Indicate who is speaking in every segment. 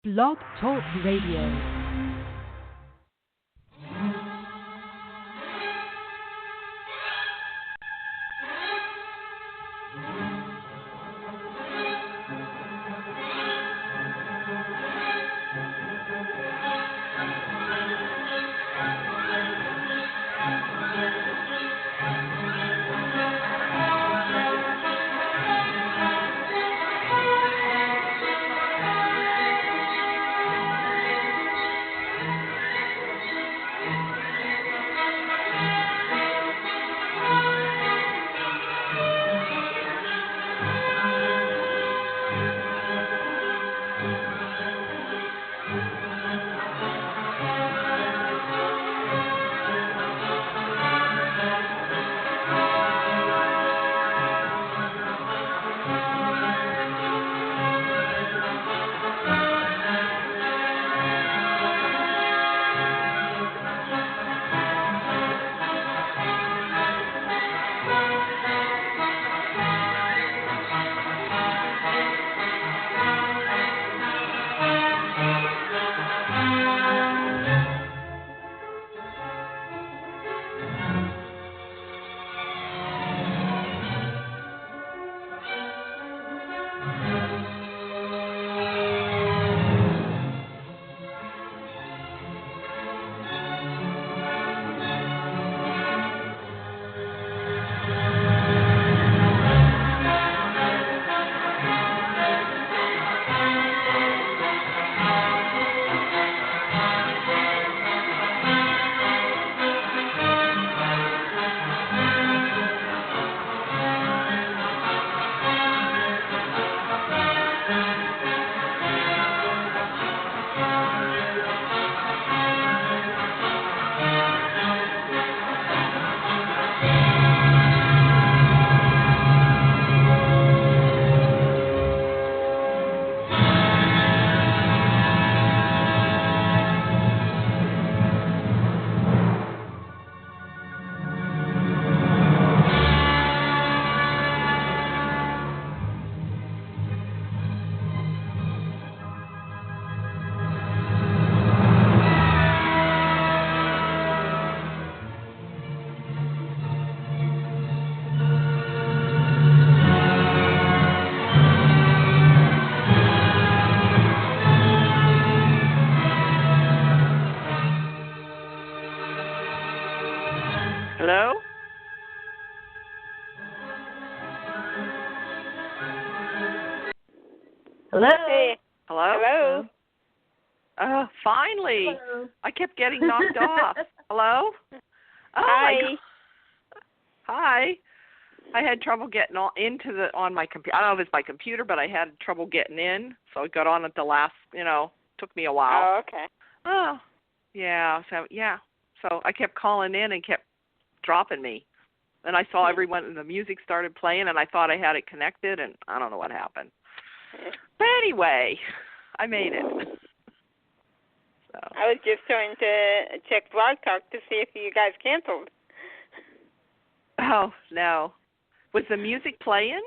Speaker 1: Blog Talk Radio.
Speaker 2: Hello?
Speaker 3: Hey.
Speaker 2: Hello?
Speaker 3: Hello?
Speaker 2: Finally.
Speaker 1: Hello.
Speaker 2: I kept getting knocked off. Hello? Oh,
Speaker 3: Hi.
Speaker 2: my God. Hi. I had trouble getting on my computer. I don't know if it's my computer, but I had trouble getting in, so I got on at the last, took me a while.
Speaker 3: Oh, okay.
Speaker 2: Oh, yeah. So I kept calling in and kept dropping me. And I saw everyone, and the music started playing, and I thought I had it connected, and I don't know what happened. But anyway, I made it. So.
Speaker 3: I was just trying to check Blogtalk to see if you guys canceled.
Speaker 2: Oh, no. Was the music playing?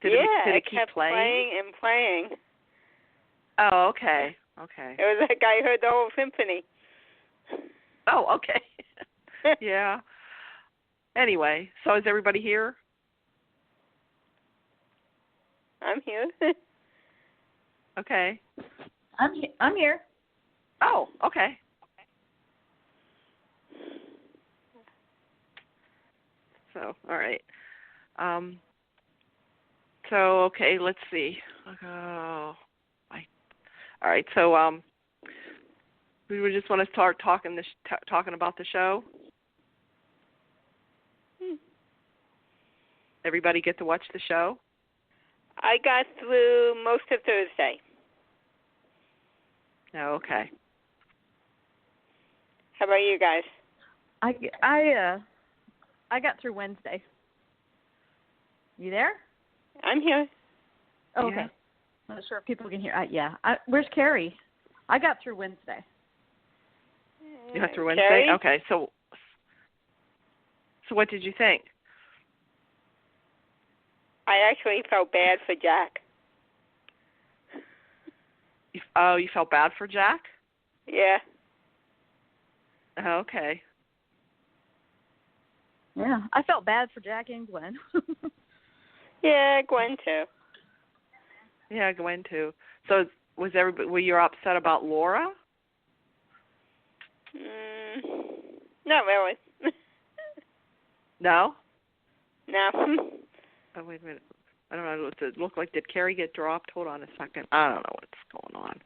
Speaker 2: Did it keep
Speaker 3: kept playing and playing.
Speaker 2: Oh, okay. Okay.
Speaker 3: It was like I heard the whole symphony.
Speaker 2: Oh, okay. Yeah. Anyway, so is everybody here?
Speaker 3: I'm here.
Speaker 2: Okay.
Speaker 1: I'm here.
Speaker 2: Oh, okay. So, all right. Okay, let's see. All right. So, we just want to start talking about the show. Everybody get to watch the show?
Speaker 3: I got through most of Thursday.
Speaker 2: Oh, okay.
Speaker 3: How about you guys?
Speaker 1: I got through Wednesday. You there?
Speaker 3: I'm here.
Speaker 1: Oh, okay.
Speaker 2: Yeah.
Speaker 1: I'm not sure if people can hear. Where's Carrie? I got through Wednesday.
Speaker 2: You got through Wednesday?
Speaker 3: Carrie?
Speaker 2: Okay. So what did you think?
Speaker 3: I actually felt bad for Jack.
Speaker 2: You felt bad for Jack?
Speaker 3: Yeah.
Speaker 2: Okay.
Speaker 1: Yeah, I felt bad for Jack and Gwen.
Speaker 3: Yeah, Gwen too.
Speaker 2: Yeah, Gwen too. So were you upset about Laura?
Speaker 3: Not really.
Speaker 2: No?
Speaker 3: No.
Speaker 2: Oh, wait a minute. I don't know. Does it look like, did Carrie get dropped? Hold on a second. I don't know what's going on.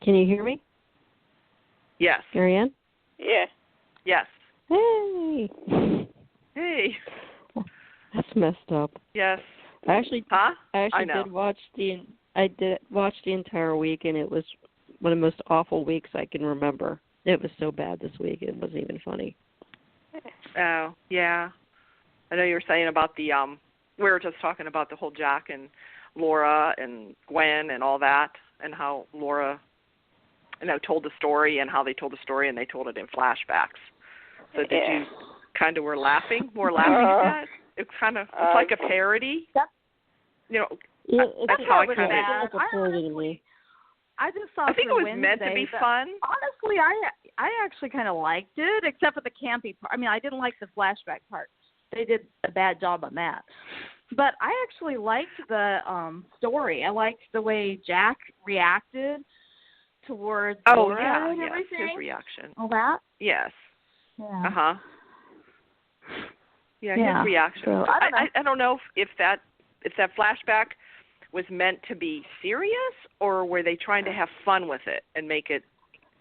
Speaker 4: Can you hear me?
Speaker 2: Yes.
Speaker 4: Marianne?
Speaker 3: Yeah.
Speaker 2: Yes.
Speaker 4: Hey.
Speaker 2: Hey.
Speaker 4: That's messed up.
Speaker 2: Yes.
Speaker 4: I actually
Speaker 2: know.
Speaker 4: did watch the entire week, and it was one of the most awful weeks I can remember. It was so bad this week, it wasn't even funny.
Speaker 2: Oh, yeah. I know you were saying about the we were just talking about the whole Jack and Laura and Gwen and all that, and how Laura, told the story, and how they told the story, and they told it in flashbacks. So did you kind of were laughing at that? It's like a parody.
Speaker 4: Yeah,
Speaker 2: that's how I kind
Speaker 4: of.
Speaker 1: I just saw.
Speaker 2: I think it was
Speaker 1: Wednesday,
Speaker 2: meant to be fun.
Speaker 1: Honestly, I actually kind of liked it, except for the campy part. I mean, I didn't like the flashback part. They did a bad job on that. But I actually liked the story. I liked the way Jack reacted towards Laura and everything.
Speaker 2: His reaction.
Speaker 1: All that.
Speaker 2: Yes.
Speaker 1: Yeah.
Speaker 2: Yeah, his reaction.
Speaker 1: So,
Speaker 2: I don't know if that flashback was meant to be serious, or were they trying to have fun with it and make it?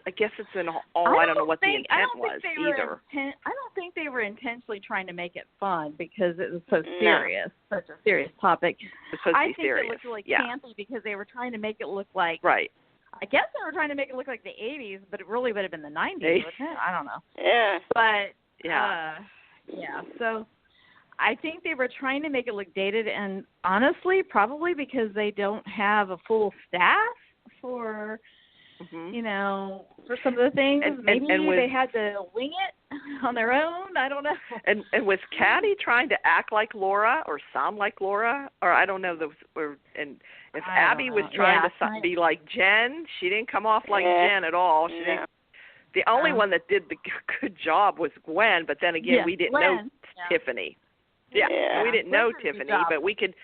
Speaker 2: I guess it's I don't know what the intent was either.
Speaker 1: I don't think they were intentionally trying to make it fun because it was so serious, such a serious topic. I think it looked really campy because they were trying to make it look like.
Speaker 2: Right.
Speaker 1: I guess they were trying to make it look like the 80s, but it really would have been the 90s, wouldn't it? I don't know.
Speaker 3: Yeah.
Speaker 1: But, so I think they were trying to make it look dated, and honestly, probably because they don't have a full staff for, for some of the things. Maybe they had to wing it on their own. I don't know.
Speaker 2: And was Caddy trying to act like Laura or sound like Laura? Or I don't know. If Abby was trying to be like Jen, she didn't come off like Jen at all. She didn't. The only one that did the good job was Gwen, but then again, we didn't know Tiffany. Yeah, we didn't know Tiffany, but we could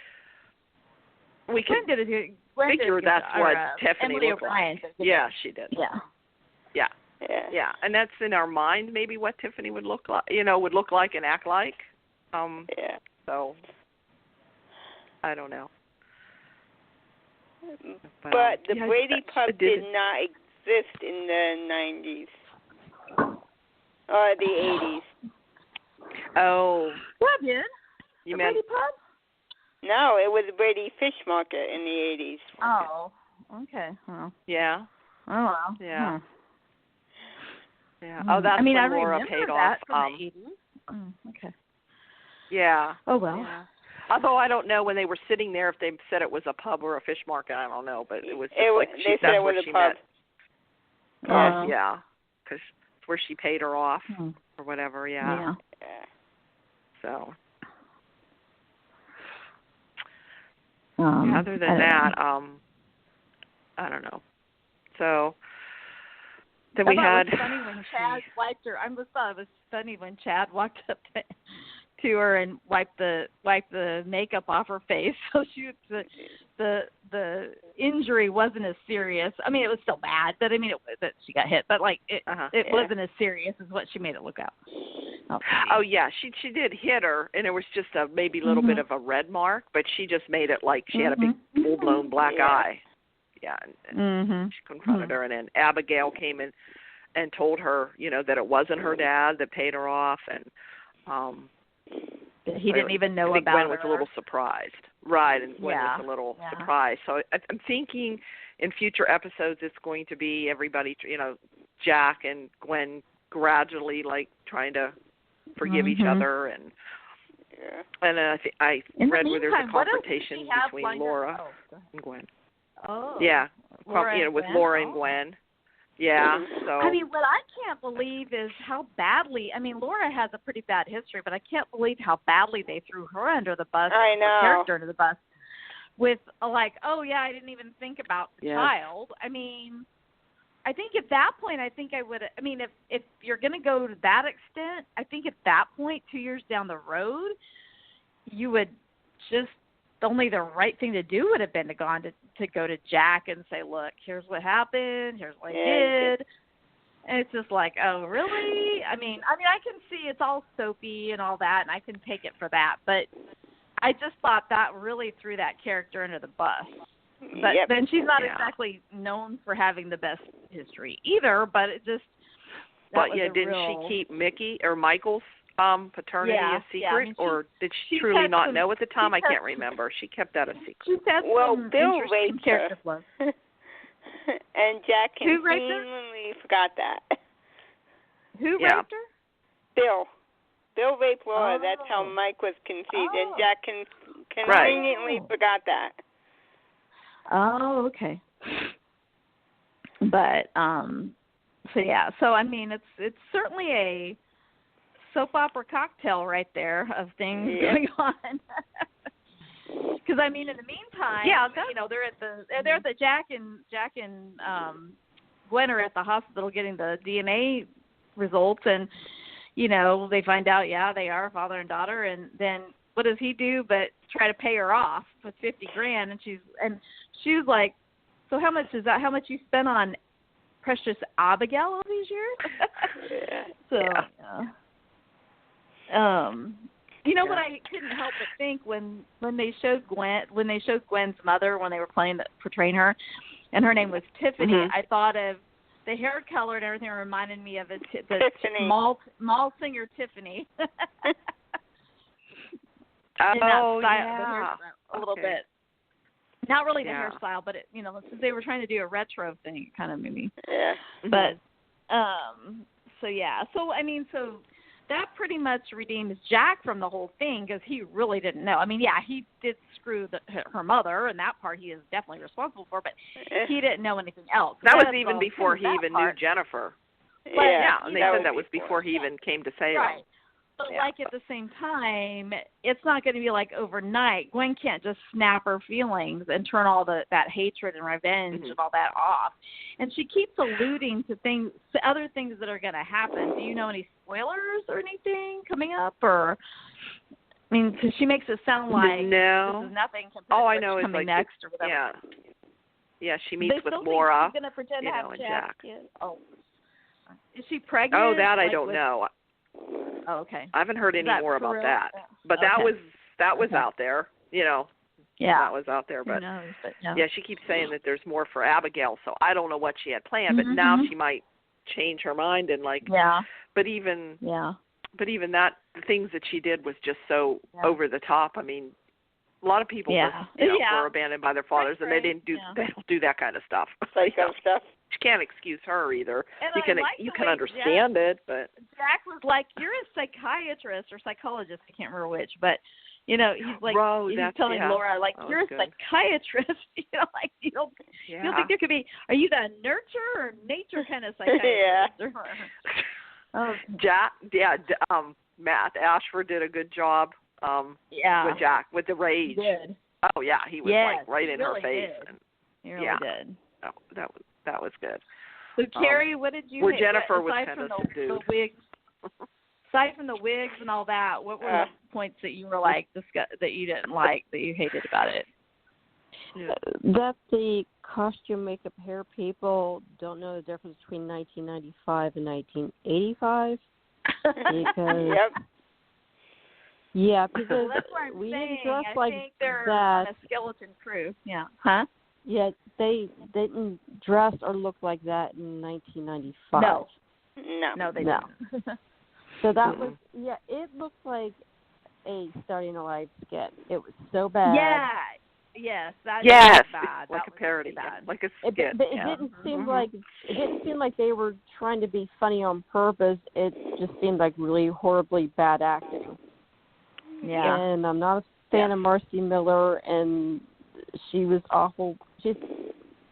Speaker 1: Gwen did
Speaker 2: figure that's what Tiffany
Speaker 1: Emily
Speaker 2: looked
Speaker 1: O'Brien
Speaker 2: like. Yeah, she did.
Speaker 1: Yeah,
Speaker 2: and that's in our mind maybe what Tiffany would look like, would look like and act like. So I don't know.
Speaker 3: But the Brady pub did not exist in the 90s or the 80s.
Speaker 2: Oh.
Speaker 1: What did?
Speaker 2: You
Speaker 1: meant Brady pub?
Speaker 3: No, it was the Brady Fish Market in the 80s.
Speaker 1: Oh, okay. Well.
Speaker 2: Yeah.
Speaker 1: Oh, well.
Speaker 2: Yeah.
Speaker 1: Huh.
Speaker 2: Yeah. Oh, that's when Laura paid off.
Speaker 1: From the 80s. Okay.
Speaker 2: Yeah.
Speaker 1: Oh, well.
Speaker 2: Yeah. Although I don't know when they were sitting there if they said it was a pub or a fish market. I don't know, but it was.
Speaker 3: They said it was a pub.
Speaker 2: Yeah, because it's where she paid her off or whatever.
Speaker 1: Yeah.
Speaker 2: So.
Speaker 1: Other
Speaker 2: than that, I don't know. So then we had.
Speaker 1: It was funny when Chad wiped her. I just thought it was funny when Chad walked up to her and wiped the makeup off her face. So the injury wasn't as serious. I mean, it was still bad, but I mean, that she got hit, but like it wasn't as serious as what she made it look out.
Speaker 2: Oh yeah, she did hit her, and it was just maybe a little bit of a red mark, but she just made it like she had a big full blown black eye. Yeah, and she confronted her, and then Abigail came in and told her, that it wasn't her dad that paid her off, and
Speaker 1: he didn't even know about
Speaker 2: Gwen
Speaker 1: her.
Speaker 2: was a little surprised, right? And Gwen was a little surprised. So I'm thinking in future episodes it's going to be everybody, Jack and Gwen gradually like trying to forgive each other, and I read where there's a confrontation between Laura and Gwen.
Speaker 1: Oh.
Speaker 2: Yeah, with Laura and
Speaker 1: Oh.
Speaker 2: Gwen. Yeah. So.
Speaker 1: I mean, what I can't believe is how badly. I mean, Laura has a pretty bad history, but I can't believe how badly they threw her under the bus.
Speaker 3: I know.
Speaker 1: Her character under the bus. with like, oh yeah, I didn't even think about the child. I mean, I think at that point, I think I would. I mean, if you're going to go to that extent, I think at that point, 2 years down the road, you would just only the right thing to do would have been to go to Jack and say, look, here's what happened, here's what I did. And it's just like, oh, really? I mean, I can see it's all soapy and all that, and I can take it for that. But I just thought that really threw that character under the bus. But then she's not exactly known for having the best history either. But it just.
Speaker 2: But didn't she keep Mickey or Michael's paternity a secret, or did she truly not know at the time? I can't remember. She kept that a secret.
Speaker 3: Bill raped her. And Jack conveniently forgot that.
Speaker 1: Who raped her?
Speaker 3: Bill. Bill raped Laura. That's how Mike was conceived, and Jack conveniently forgot that.
Speaker 1: Oh, okay. But so I mean, it's certainly a soap opera cocktail right there of things going on. Because I mean, in the meantime, they're at the Jack and Gwen are at the hospital getting the DNA results, and they find out they are father and daughter, and then what does he do but try to pay her off with $50,000, and she's like, so how much is that? How much you spent on precious Abigail all these years? What I couldn't help but think when they showed Gwen's mother when they were portraying her, and her name was Tiffany, I thought of the hair color and everything reminded me of the mall singer Tiffany. A little bit. Not really the hairstyle, but since they were trying to do a retro thing, it kind of made me.
Speaker 3: Yeah.
Speaker 1: But so that pretty much redeems Jack from the whole thing because he really didn't know. I mean, he did screw her mother, and that part he is definitely responsible for, but he didn't know anything else.
Speaker 2: That was even before he even knew Jennifer.
Speaker 1: But,
Speaker 2: and they said that was before he even came to Salem.
Speaker 1: Right. But at the same time, it's not going to be like overnight. Gwen can't just snap her feelings and turn all that hatred and revenge and all that off. And she keeps alluding to other things that are going to happen. Do you know any spoilers or anything coming up? Or I mean, because she makes it sound like this is nothing compared to what's coming next or whatever.
Speaker 2: Yeah. She meets with Laura.
Speaker 1: She's going to pretend to have
Speaker 2: and Jack.
Speaker 1: Oh, is she pregnant?
Speaker 2: Oh, that I don't know.
Speaker 1: Oh, okay.
Speaker 2: I haven't heard any more about that, but that was out there, that was out there. But she keeps saying that there's more for Abigail, so I don't know what she had planned. But now she might change her mind and But even that, the things that she did was just so over the top. I mean, a lot of people were abandoned by their fathers, and they don't do that kind of stuff.
Speaker 3: Psycho stuff.
Speaker 2: You can't excuse her either.
Speaker 1: And
Speaker 2: you can understand it, but
Speaker 1: Jack was like, "You're a psychiatrist or psychologist. I can't remember which, but he's like, he's telling Laura, like, you're a psychiatrist. You don't think there could be? Are you the nurture or nature kind of psychiatrist?"
Speaker 2: Jack, Matt Ashford did a good job. With Jack with the rage.
Speaker 1: He did.
Speaker 2: Oh yeah, he was like right in her face.
Speaker 1: Did. He really did.
Speaker 2: Oh, that was good.
Speaker 1: So Carrie, what did you hate?
Speaker 2: Jennifer was kind of
Speaker 1: the wigs? Aside from the wigs and all that, what were the points that you were like that you didn't like, that you hated about it?
Speaker 4: That the costume, makeup, hair people don't know the difference between 1995 and 1985. Because because
Speaker 1: that's what I'm
Speaker 4: we
Speaker 1: saying.
Speaker 4: didn't dress like
Speaker 1: think they're
Speaker 4: that.
Speaker 1: On a skeleton crew. Yeah. Huh?
Speaker 4: Yeah, they didn't dress or look like that in 1995.
Speaker 1: No, they didn't.
Speaker 4: So that was, it looked like a Starting Alive skit. It was so bad.
Speaker 1: Yeah. Yes, that was bad.
Speaker 2: Like
Speaker 1: that
Speaker 2: a parody,
Speaker 1: bad.
Speaker 2: like a skit.
Speaker 4: But it didn't seem like they were trying to be funny on purpose. It just seemed like really horribly bad acting.
Speaker 1: Yeah.
Speaker 4: And I'm not a fan of Marcy Miller, and she was awful. She's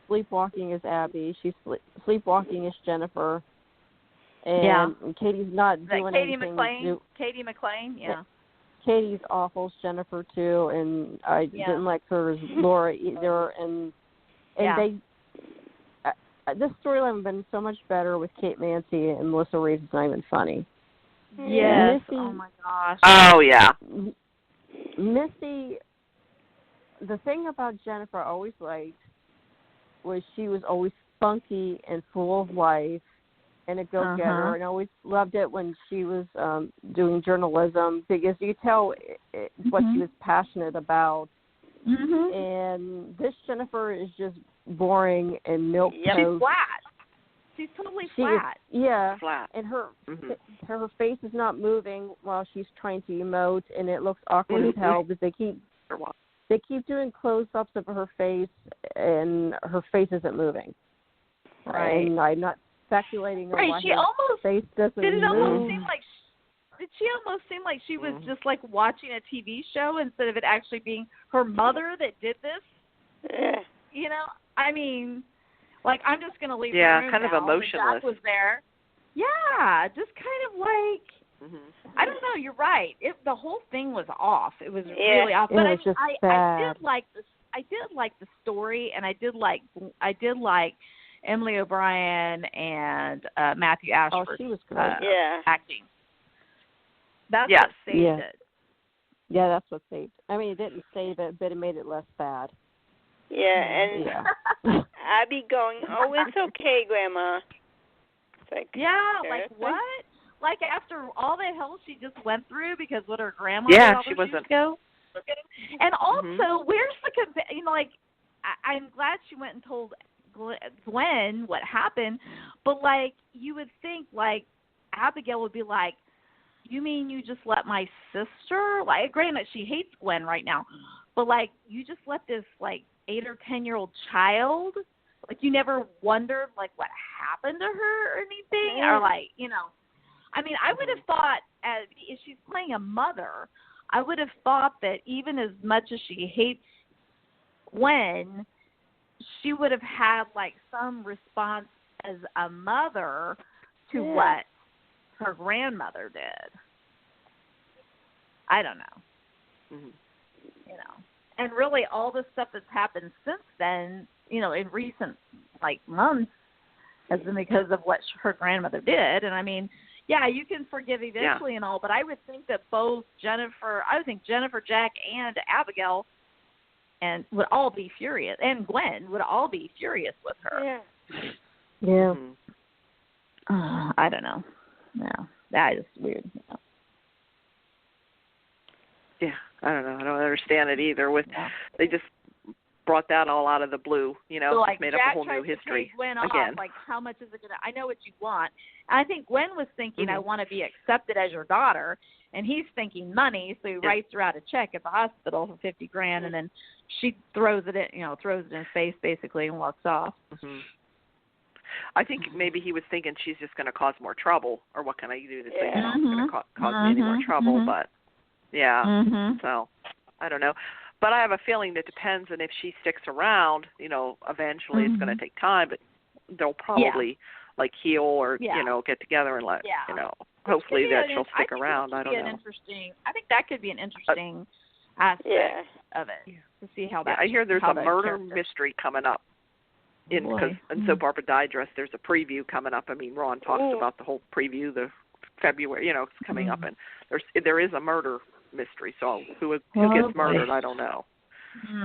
Speaker 4: sleepwalking as Abby. She's sleepwalking as Jennifer. And Katie's not doing anything.
Speaker 1: Katie McLean,
Speaker 4: Katie's awful as Jennifer too, and I didn't like her as Laura either. And they this storyline would have been so much better with Kate Mancy and Melissa Reeves. It's not even funny.
Speaker 1: Yes.
Speaker 4: Missy,
Speaker 1: oh my gosh.
Speaker 2: Oh yeah.
Speaker 4: Missy. The thing about Jennifer I always liked was she was always funky and full of life and a go-getter, and I always loved it when she was doing journalism because you could tell what she was passionate about. And this Jennifer is just boring and milquetoast.
Speaker 1: She's flat. She's totally flat.
Speaker 2: Flat.
Speaker 4: And her face is not moving while she's trying to emote, and it looks awkward as hell because they keep doing close-ups of her face, and her face isn't moving.
Speaker 1: Right.
Speaker 4: And I'm not speculating on why her face doesn't move.
Speaker 1: Did she almost seem like she was just like watching a TV show instead of it actually being her mother that did this?
Speaker 3: Yeah.
Speaker 1: You know, I mean, like I'm just gonna leave.
Speaker 2: Yeah,
Speaker 1: the room
Speaker 2: kind
Speaker 1: now.
Speaker 2: of emotionless.
Speaker 1: Jack was there. Yeah, just kind of like I don't know. You're right. The whole thing was off. It was really off. But
Speaker 4: I
Speaker 1: did like this. I did like the story, and I did like Emily O'Brien and Matthew Ashford.
Speaker 4: Oh, she was great.
Speaker 1: Acting. That's what saved it.
Speaker 4: Yeah, that's what saved it. I mean, it didn't save it, but it made it less bad.
Speaker 3: Yeah, and Abby going, oh, it's okay, Grandma. It's like,
Speaker 1: like what? Like after all the hell she just went through because what her grandma
Speaker 2: she wasn't.
Speaker 1: Go. And also, where's the like? I'm glad she went and told Gwen what happened, but like you would think like Abigail would be like, you mean you just let my sister? Like, granted, she hates Gwen right now, but like you just let this like 8 or 10-year-old child. Like you never wondered like what happened to her or anything, or like I mean, I would have thought if she's playing a mother, I would have thought that even as much as she hates Gwen, she would have had like some response as a mother to what her grandmother did. I don't know. And really all the stuff that's happened since then, in recent like months has been because of what her grandmother did. And I mean, you can forgive eventually and all, but I would think that both Jennifer, Jack, and Abigail and would all be furious, and Gwen would all be furious with her.
Speaker 4: Yeah.
Speaker 1: I don't know. No, that is weird.
Speaker 2: Yeah, I don't know. I don't understand it either. They just brought that all out of the blue,
Speaker 1: so, like,
Speaker 2: made
Speaker 1: Jack
Speaker 2: up a whole new history
Speaker 1: Gwen
Speaker 2: again.
Speaker 1: Off, like, how much is it going to? I know what you want. And I think Gwen was thinking, I want to be accepted as your daughter, and he's thinking money, so he writes her out a check at the hospital for $50,000, and then she throws it in his face basically and walks off.
Speaker 2: I think maybe he was thinking she's just going to cause more trouble, or what can I do to say it's going to cause me any more trouble? But so I don't know. But I have a feeling that depends on if she sticks around. Eventually it's going to take time, but they'll probably like heal or get together and let hopefully that she'll stick around. I don't know.
Speaker 1: I think that could be an interesting aspect of it to see how that.
Speaker 2: I hear there's a murder mystery coming up. In Soap Opera Digest, there's a preview coming up. I mean, Ron talks about the whole preview, the February, it's coming up, and there is a murder mystery. So who gets murdered, I don't know.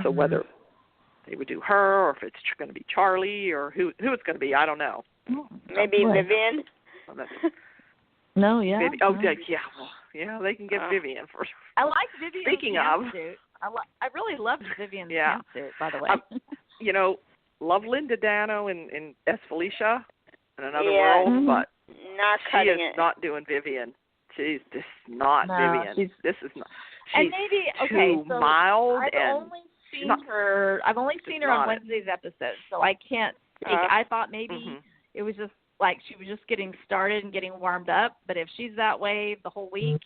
Speaker 2: So whether they would do her, or if it's going to be Charlie, or who it's going to be, I don't know.
Speaker 3: Maybe Vivian.
Speaker 1: Maybe,
Speaker 2: they can get Vivian for.
Speaker 1: I like Vivian's
Speaker 2: Speaking of,
Speaker 1: I really loved Vivian's pantsuit, by the way.
Speaker 2: Love Linda Dano in S. Felicia in Another World, but she is not doing Vivian. She's just not Vivian. This is not. She's too mild,
Speaker 1: I've only seen her on Wednesday's episode, so I can't speak. I thought maybe it was just like she was just getting started and getting warmed up. But if she's that way the whole week,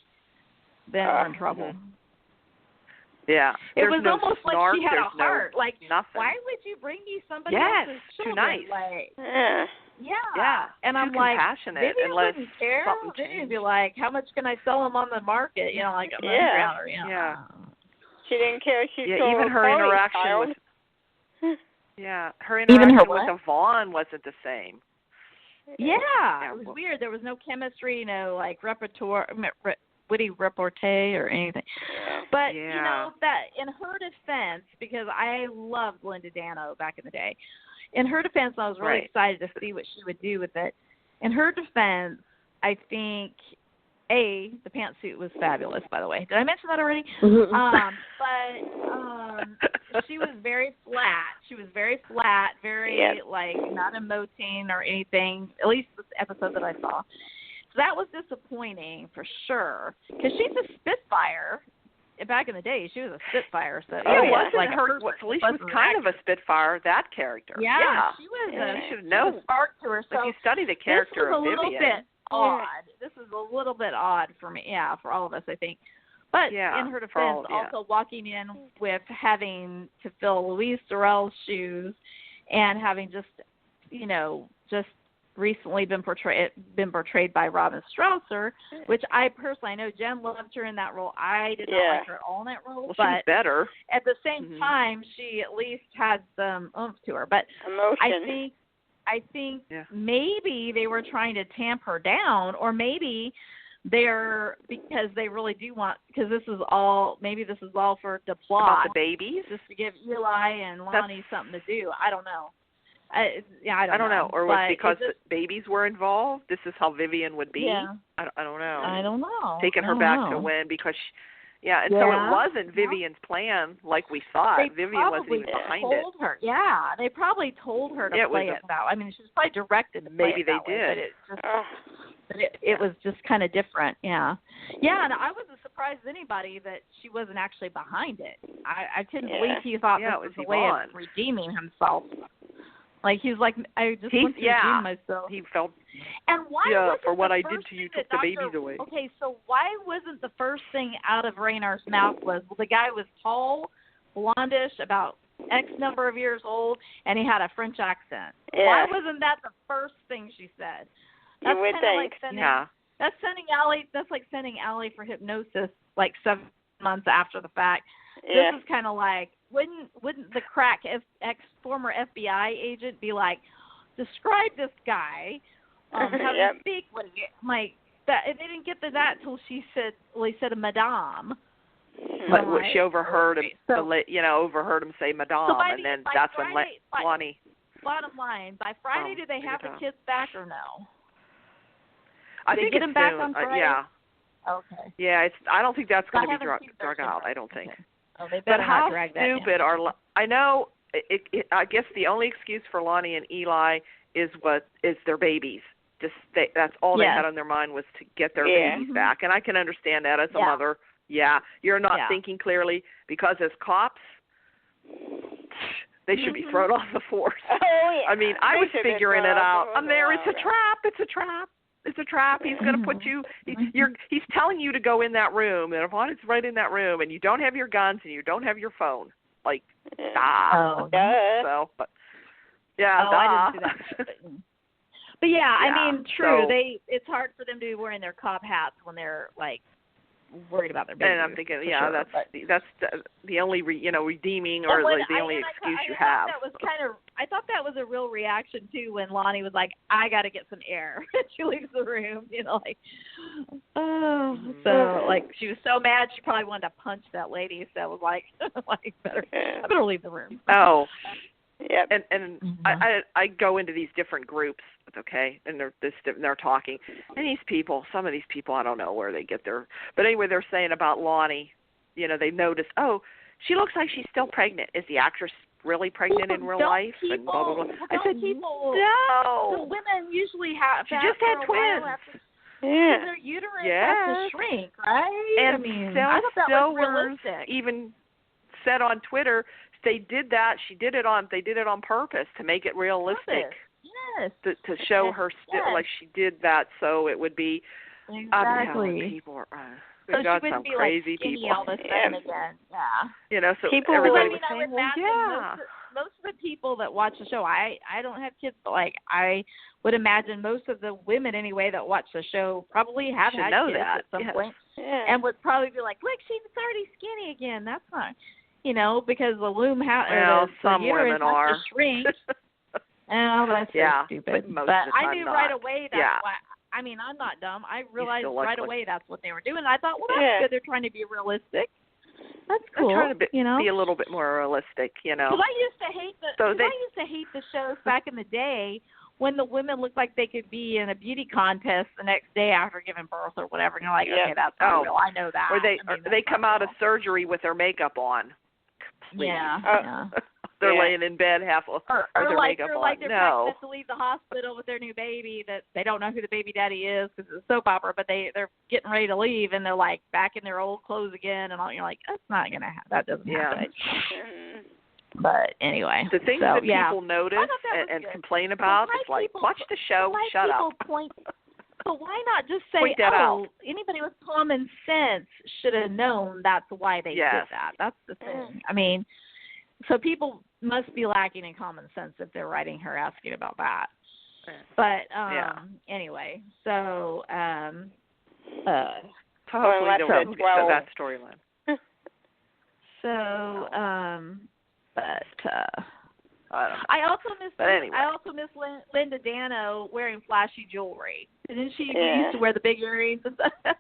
Speaker 1: then we're in trouble.
Speaker 2: Yeah,
Speaker 1: it was almost
Speaker 2: snark,
Speaker 1: like she had a heart. Like,
Speaker 2: nothing.
Speaker 1: why would you bring me somebody else's children?
Speaker 2: Too nice.
Speaker 1: Like, And I'm
Speaker 2: too
Speaker 1: like,
Speaker 2: compassionate
Speaker 1: Vivian
Speaker 2: unless
Speaker 1: wouldn't care.
Speaker 2: something
Speaker 1: Vivian would
Speaker 2: changed.
Speaker 1: be like, how much can I sell them on the market? You know, like a $100, you know.
Speaker 2: Yeah.
Speaker 3: She didn't care. She
Speaker 2: Yeah,
Speaker 3: sold
Speaker 2: even her
Speaker 3: Chloe's
Speaker 2: interaction
Speaker 3: child.
Speaker 2: with her
Speaker 1: Even
Speaker 2: interaction
Speaker 1: her
Speaker 2: with Yvonne wasn't the same.
Speaker 1: Yeah, it was weird. There was no chemistry, no like witty repartee or anything. But you know that in her defense, because I loved Linda Dano back in the day. In her defense, I was really excited to see what she would do with it. In her defense, I think the pantsuit was fabulous. By the way, did I mention that already? But she was very flat. She was very flat, very like not emoting or anything. At least this episode that I saw. So that was disappointing for sure. Because she's a Spitfire. Back in the day, she was a Spitfire. So
Speaker 2: wasn't her? Felicia was kind of a Spitfire. That character.
Speaker 1: Yeah. She was.
Speaker 2: You should know.
Speaker 1: Spark to her. So
Speaker 2: if you study the character of Vivian.
Speaker 1: This was a little bit odd. This is a little bit odd for me. Yeah, for all of us, I think. But in her defense, also walking in with having to fill Louise Sorel's shoes and having just recently been portrayed by Robin Strausser, which I personally know Jen loved her in that role. I did not like her at all in that role.
Speaker 2: Well,
Speaker 1: but
Speaker 2: she's better.
Speaker 1: At the same time, she at least had some oomph to her. But
Speaker 3: emotion.
Speaker 1: I think maybe they were trying to tamp her down, or maybe because they really do want, because this is all for the plot.
Speaker 2: About the babies?
Speaker 1: Just to give Eli and Lani something to do. I don't know. I don't know.
Speaker 2: Or was it because the babies were involved? This is how Vivian would be?
Speaker 1: Yeah.
Speaker 2: I don't know.
Speaker 1: I don't know.
Speaker 2: Taking her back to Gwen because so it wasn't Vivian's plan like we thought. Vivian wasn't even behind it.
Speaker 1: They probably told her to play it that way. I mean, she was probably directed to play it that way.
Speaker 2: Maybe
Speaker 1: they did. It was just kind of different, Yeah, and I wasn't surprised as anybody that she wasn't actually behind it. I couldn't believe he thought this was a way of redeeming himself. Like he was like, I just want to redeem myself.
Speaker 2: He felt.
Speaker 1: And why
Speaker 2: for what I did to you, took the babies away.
Speaker 1: Okay, so why wasn't the first thing out of Raynar's mouth was, well, the guy was tall, blondish, about X number of years old, and he had a French accent.
Speaker 3: Yeah.
Speaker 1: Why wasn't that the first thing she said? That's
Speaker 3: you would think.
Speaker 1: That's like sending Allie for hypnosis like 7 months after the fact.
Speaker 3: Yeah.
Speaker 1: This is kind of like, wouldn't the crack former FBI agent be like, describe this guy, how to speak? Like that? They didn't get to that till he said a madame.
Speaker 2: But she overheard him, overheard him say madame, and then that's when Lani.
Speaker 1: Bottom line, by Friday, do they have the kids back or no?
Speaker 2: I think
Speaker 1: get them back on
Speaker 2: Friday.
Speaker 1: Yeah. Okay.
Speaker 2: Yeah, I don't think that's going to be drug out. I don't think.
Speaker 1: Oh, they better not drag that
Speaker 2: down. But how stupid are? I know. I guess the only excuse for Lani and Eli is their babies. That's all they had on their mind was to get their babies back, and I can understand that as a mother. Yeah, you're not thinking clearly because as cops, they should be thrown off the force.
Speaker 3: Oh, yeah.
Speaker 2: I mean, I was figuring it out. I'm there. It's a trap. It's a trap. It's a trap. He's going to put you. He's telling you to go in that room, and Yvonne is right in that room, and you don't have your guns and you don't have your phone. Like,
Speaker 1: Oh,
Speaker 2: so, but
Speaker 1: I didn't see that. But I mean, true. It's hard for them to be wearing their cop hats when they're like worried about their babies.
Speaker 2: And I'm thinking, that's the only redeeming or the only excuse you have.
Speaker 1: I thought that was a real reaction too when Lani was like, "I got to get some air." She leaves the room, So like she was so mad she probably wanted to punch that lady. So I was like, I better leave the room.
Speaker 2: Oh. Yeah, and I go into these different groups, okay, and they're talking, and some of these people, I don't know where they get their, but anyway, they're saying about Lani, they noticed, she looks like she's still pregnant. Is the actress really pregnant in real life? And blah, blah, blah. I said, no.
Speaker 1: The women usually have.
Speaker 2: She just had twins.
Speaker 1: Their uterus has to shrink, right?
Speaker 2: And
Speaker 1: I thought that was realistic.
Speaker 2: Even said on Twitter. They did that. They did it on purpose to make it realistic.
Speaker 1: Yes.
Speaker 2: To show her like she did that, so it would be.
Speaker 1: Exactly.
Speaker 2: People are.
Speaker 1: So
Speaker 2: got
Speaker 1: she wouldn't
Speaker 2: some
Speaker 1: be
Speaker 2: crazy
Speaker 1: like skinny
Speaker 2: people.
Speaker 1: all of a sudden again. Yeah.
Speaker 2: So
Speaker 3: people
Speaker 2: everybody
Speaker 1: was saying, most of the people that watch the show, I don't have kids, but like I would imagine most of the women anyway that watch the show probably have had kids at some point, and would probably be like, look, she's already skinny again. That's not, because the loom
Speaker 2: some women are
Speaker 1: to shrink. Oh, that's so stupid. But I knew right away that's why. I mean, I'm not dumb. I realized right away that's what they were doing. I thought, well, that's good. They're trying to be realistic. That's cool.
Speaker 2: They're trying to be a little bit more realistic, Because
Speaker 1: I used to hate the shows back in the day when the women looked like they could be in a beauty contest the next day after giving birth or whatever. And you're like, okay, that's not real. I know that.
Speaker 2: Or they come out of surgery with their makeup on. Please.
Speaker 1: Yeah.
Speaker 2: They're laying in bed half with their makeup on.
Speaker 1: Like they're pregnant to leave the hospital with their new baby that they don't know who the baby daddy is because it's a soap opera, but they're getting ready to leave and they're like back in their old clothes again and all. You're like, that's not gonna happen. That doesn't happen. But anyway,
Speaker 2: the things that people notice and complain about is like, watch the show, shut up.
Speaker 1: But why not just say, anybody with common sense should have known that's why they did that. That's the thing. I mean, so people must be lacking in common sense if they're writing her asking about that. But anyway, so
Speaker 2: hopefully they'll get that storyline.
Speaker 1: I also miss Linda Dano wearing flashy jewelry. Didn't she used to wear the big earrings and stuff?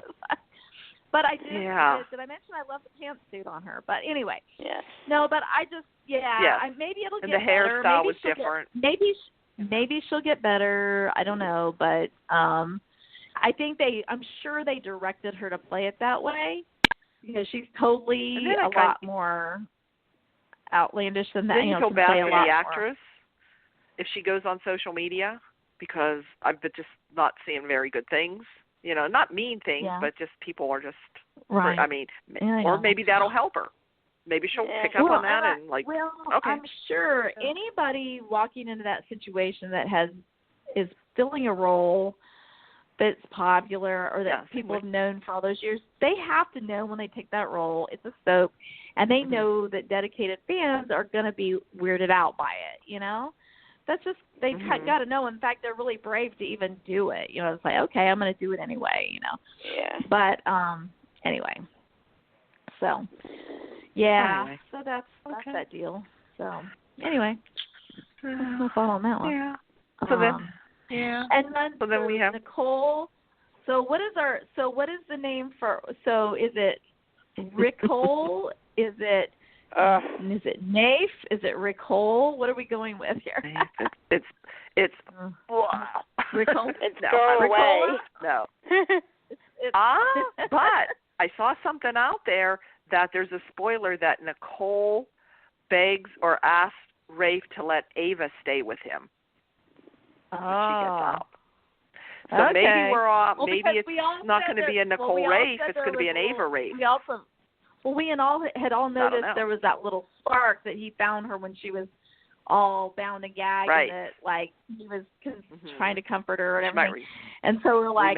Speaker 1: But I did. Did I mention I love the pantsuit on her? But anyway. Yes. No, but I just maybe it'll get better.
Speaker 2: And the hairstyle was different.
Speaker 1: Maybe she'll get better. I don't know, but I think I'm sure they directed her to play it that way because she's totally a lot more outlandish than that.
Speaker 2: Then you feel bad for the actress if she goes on social media because I've been just not seeing very good things. Not mean things, but just people are just.
Speaker 1: Right.
Speaker 2: I mean, or maybe that'll help her. Maybe she'll pick up on that and like.
Speaker 1: Well,
Speaker 2: okay.
Speaker 1: I'm sure anybody walking into that situation that is filling a role that's popular or that people have known for all those years, they have to know when they take that role, it's a soap, and they know that dedicated fans are going to be weirded out by it, That's just, they've got to know. In fact, they're really brave to even do it. It's like, okay, I'm going to do it anyway,
Speaker 3: Yeah.
Speaker 1: But anyway. So, so that's that deal. So, anyway. No thought on that one.
Speaker 2: Yeah. So then we have
Speaker 1: NIcole. So what is the name for? So is it NIcole? Is it Nafe? Is it NIcole? What are we going with here?
Speaker 2: It's
Speaker 1: NIcole.
Speaker 3: It's go away.
Speaker 2: No. But I saw something out there that there's a spoiler that NIcole begs or asks Rafe to let Ava stay with him. She gets out. So maybe we're off. Maybe it's not going to be a NIcole Rafe. It's going to be an Ava Rafe.
Speaker 1: We had all noticed there was that little spark that he found her when she was all bound and gagged, and that like he was trying to comfort her and everything. And so we're like,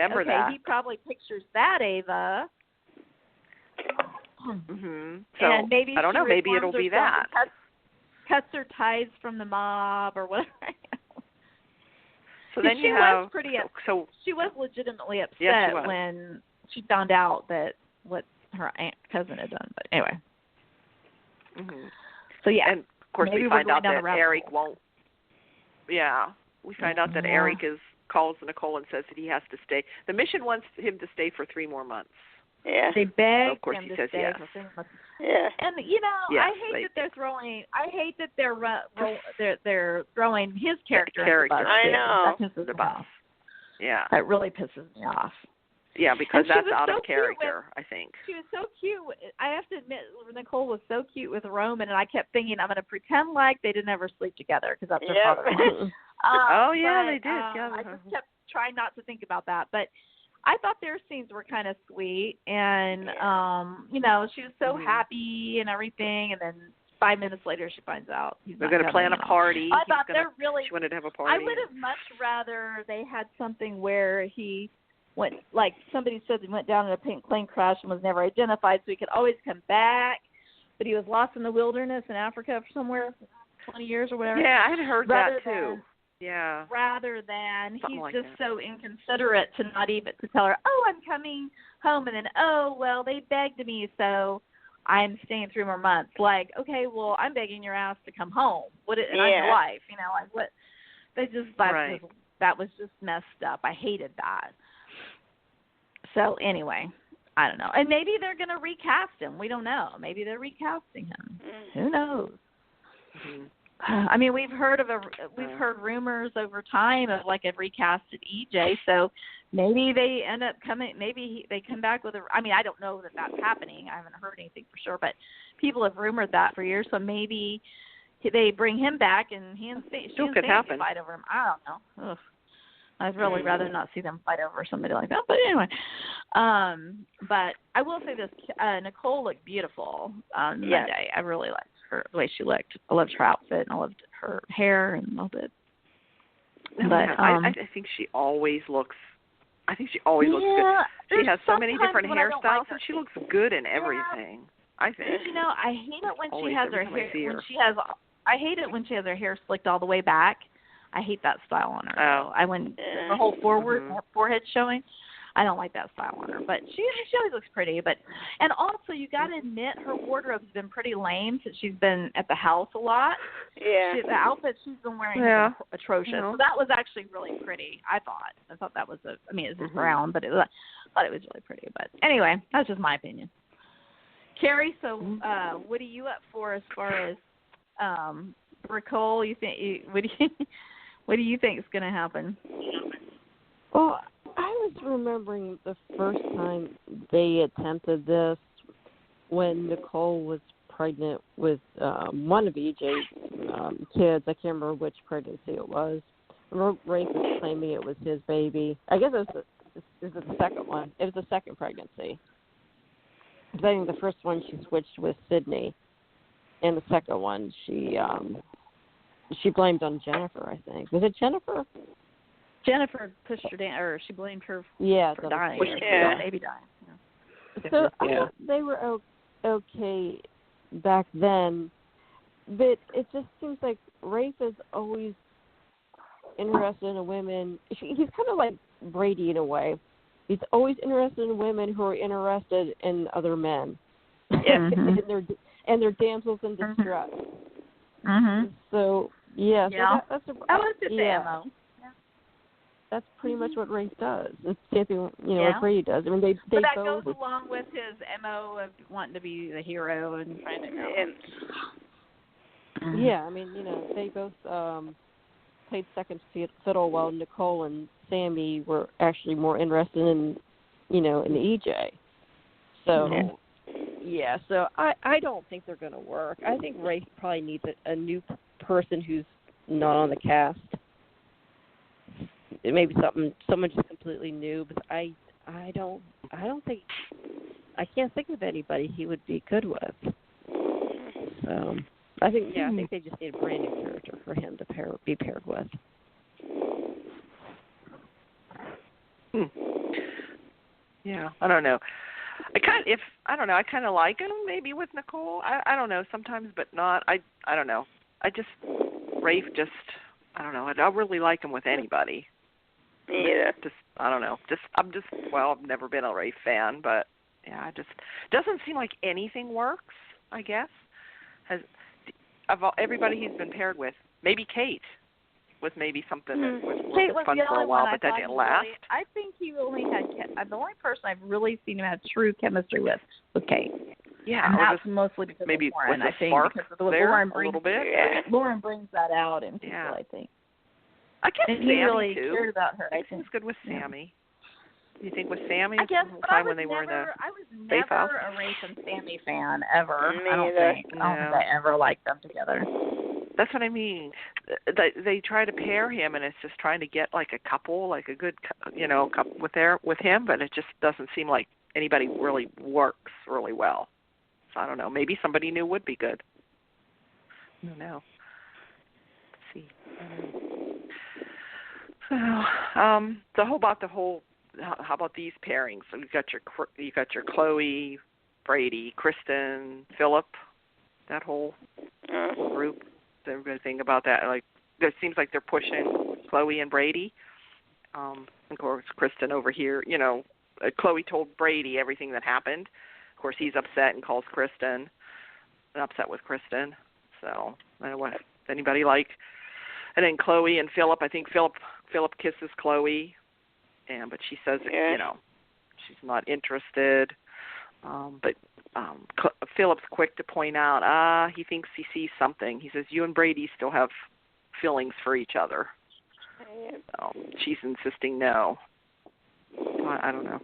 Speaker 1: he probably pictures that Ava.
Speaker 2: So
Speaker 1: and maybe
Speaker 2: I don't know. Maybe it'll be that.
Speaker 1: Cuts her ties from the mob or whatever.
Speaker 2: So then
Speaker 1: she was legitimately upset when she found out that what her cousin had done. But anyway. So
Speaker 2: and of course we find out that Eric won't. Yeah, we find out that Eric calls NIcole and says that he has to stay. The mission wants him to stay for 3 more months.
Speaker 3: Yeah.
Speaker 1: They beg
Speaker 2: of course
Speaker 1: him
Speaker 2: he
Speaker 1: to
Speaker 2: says
Speaker 1: stay
Speaker 2: yes.
Speaker 1: for 3 months.
Speaker 3: Yeah.
Speaker 1: And I hate that they're throwing. I hate that they're throwing his character.
Speaker 3: I know.
Speaker 1: That pisses
Speaker 2: the
Speaker 1: me
Speaker 2: bus.
Speaker 1: off.
Speaker 2: Yeah.
Speaker 1: That really pisses me off.
Speaker 2: Yeah, because that's out of character, I think.
Speaker 1: She was so cute. I have to admit, NIcole was so cute with Roman, and I kept thinking, I'm going to pretend like they didn't ever sleep together because that's their father.
Speaker 2: They did.
Speaker 1: I just kept trying not to think about that, but I thought their scenes were kind of sweet, and she was so happy and everything, and then 5 minutes later she finds out
Speaker 2: they're going to plan a party.
Speaker 1: I thought she
Speaker 2: wanted to have a party.
Speaker 1: I would have much rather they had something where he went, like somebody said, he went down in a plane crash and was never identified, so he could always come back, but he was lost in the wilderness in Africa somewhere. 20 years or whatever.
Speaker 2: Yeah, I had heard that too. Yeah.
Speaker 1: Rather than
Speaker 2: something
Speaker 1: he's
Speaker 2: like
Speaker 1: just
Speaker 2: that.
Speaker 1: so inconsiderate to not even to tell her, oh, I'm coming home, and then, oh, well, they begged me, so I'm staying 3 more months. Like, okay, well, I'm begging your ass to come home. What? And I'm your wife, you know, like what? That was just messed up. I hated that. So anyway, I don't know. And maybe they're going to recast him. We don't know. Maybe they're recasting him. Who knows?
Speaker 2: Mm-hmm.
Speaker 1: I mean, we've heard rumors over time of like a recasted EJ. So maybe they end up coming. Maybe they come back with a. I mean, I don't know that that's happening. I haven't heard anything for sure, but people have rumored that for years. So maybe they bring him back and she and Sandy fight over him. I don't know. Ugh. I'd really rather not see them fight over somebody like that. But anyway, but I will say this: NIcole looked beautiful on Monday. I really liked her, the way she looked. I loved her outfit, and I loved her hair, and loved it. But
Speaker 2: I think she always looks. I think she always looks good. She has so many different hairstyles, and she looks good in everything. I think.
Speaker 1: You know, I hate it when she has her hair. I hate it when she has her hair slicked all the way back. I hate that style on her.
Speaker 2: Oh.
Speaker 1: Her whole forehead showing. I don't like that style on her. But she always looks pretty. And also, you got to admit, her wardrobe's been pretty lame since she's been at the house a lot.
Speaker 3: Yeah.
Speaker 1: The outfits she's been wearing have been atrocious. So that was actually really pretty, I thought. I thought that was it was brown, but I thought it was really pretty. But anyway, that's just my opinion. Carrie, so what are you up for as far as NIcole? What do you think is going to happen?
Speaker 4: Well, I was remembering the first time they attempted this when NIcole was pregnant with one of EJ's kids. I can't remember which pregnancy it was. Rafe was claiming it was his baby. I guess it was the second one. It was the second pregnancy. I think the first one she switched with Sydney, and the second one she blamed on Jennifer, I think. Was it Jennifer?
Speaker 1: Jennifer pushed her down, or she blamed her for dying. Baby dying. Yeah.
Speaker 4: So I thought they were okay back then, but it just seems like Rafe is always interested in women. He's kind of like Brady in a way. He's always interested in women who are interested in other men. Yeah. and they're damsels in distress.
Speaker 1: Mm-hmm.
Speaker 4: So
Speaker 1: that's just
Speaker 4: ammo. Yeah. That's pretty much what Rafe does. It's the same thing, what Brady does. I mean, they
Speaker 1: but that
Speaker 4: both
Speaker 1: goes along with his MO of wanting to be the hero and trying to.
Speaker 4: Yeah, I mean, they both played second fiddle while NIcole and Sammy were actually more interested in, in the EJ. So. Yeah, so I don't think they're going to work. I think Rafe probably needs a new person who's not on the cast. It may be someone just completely new, but I don't think I can't think of anybody he would be good with. So I think they just need a brand new character for him to be paired with.
Speaker 2: Yeah, I don't know. I kind of like him maybe with NIcole. I don't know sometimes, but not. I don't know. Rafe just I don't know. I don't really like him with anybody.
Speaker 3: Yeah.
Speaker 2: I don't know. I've never been a Rafe fan, but yeah, doesn't seem like anything works. I guess everybody he's been paired with, maybe Kate was maybe something that was fun for a while, but that didn't last.
Speaker 1: I think he only had the only person I've really seen him have true chemistry with was Kate.
Speaker 2: Yeah,
Speaker 1: and that's mostly because
Speaker 2: maybe
Speaker 1: of Lauren.
Speaker 2: I think
Speaker 1: because of Lauren brings
Speaker 2: a little bit.
Speaker 1: Lauren brings that out in people. I think.
Speaker 2: I guess
Speaker 1: and
Speaker 2: Sammy
Speaker 1: he really
Speaker 2: too.
Speaker 1: cared about her.
Speaker 2: I think he was good with Sammy. You think with Sammy?
Speaker 1: I guess,
Speaker 2: the whole
Speaker 1: but
Speaker 2: time
Speaker 1: I was
Speaker 2: when they were in
Speaker 1: never a Rafe and Sammy fan ever. I don't think I ever liked them together.
Speaker 2: That's what I mean. They try to pair him, and it's just trying to get like a couple, like a good, couple with him, but it just doesn't seem like anybody really works really well. So I don't know. Maybe somebody new would be good. I don't know. Let's see. So, how about these pairings? So you got your Chloe, Brady, Kristen, Phillip, that whole group. everybody think about that? Like, it seems like they're pushing Chloe and Brady. Of course, Kristen over here, Chloe told Brady everything that happened. Of course, he's upset and calls Kristen, and upset with Kristen. So, I don't know what anybody like. And then Chloe and Phillip, I think Phillip kisses Chloe, but she says, she's not interested. But Phillip's quick to point out, he thinks he sees something. He says, you and Brady still have feelings for each other. So she's insisting no. I don't know.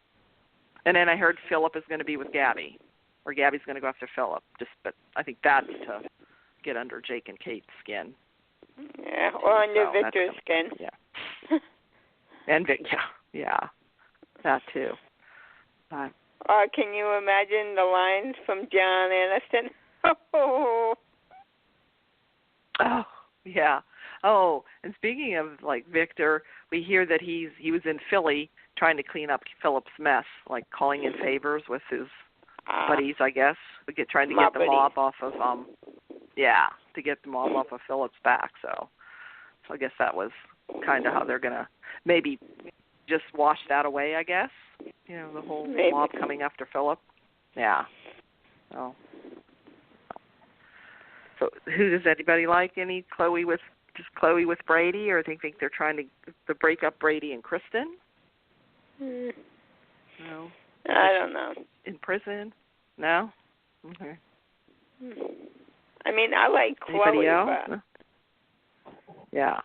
Speaker 2: And then I heard Phillip is going to be with Gabi, or Gabi's going to go after Phillip. But I think that's to get under Jake and Kate's skin.
Speaker 3: Yeah, or under Victor's skin.
Speaker 2: Yeah. And that too.
Speaker 3: Can you imagine the lines from John Aniston? Oh,
Speaker 2: yeah. Oh, and speaking of like Victor, we hear that he was in Philly trying to clean up Phillip's mess, like calling in favors with his buddies, I guess, trying to get the mob off of to get the mob off of Phillip's back. So I guess that was kind of how they're gonna maybe just wash that away, I guess. The whole mob coming after Phillip. Yeah. So who does anybody like? Any Chloe with Brady, or they think they're trying to break up Brady and Kristen? No.
Speaker 3: I don't know.
Speaker 2: In prison? No? Okay.
Speaker 3: I mean, I like Chloe.
Speaker 2: Anybody else?
Speaker 3: But...
Speaker 2: Yeah.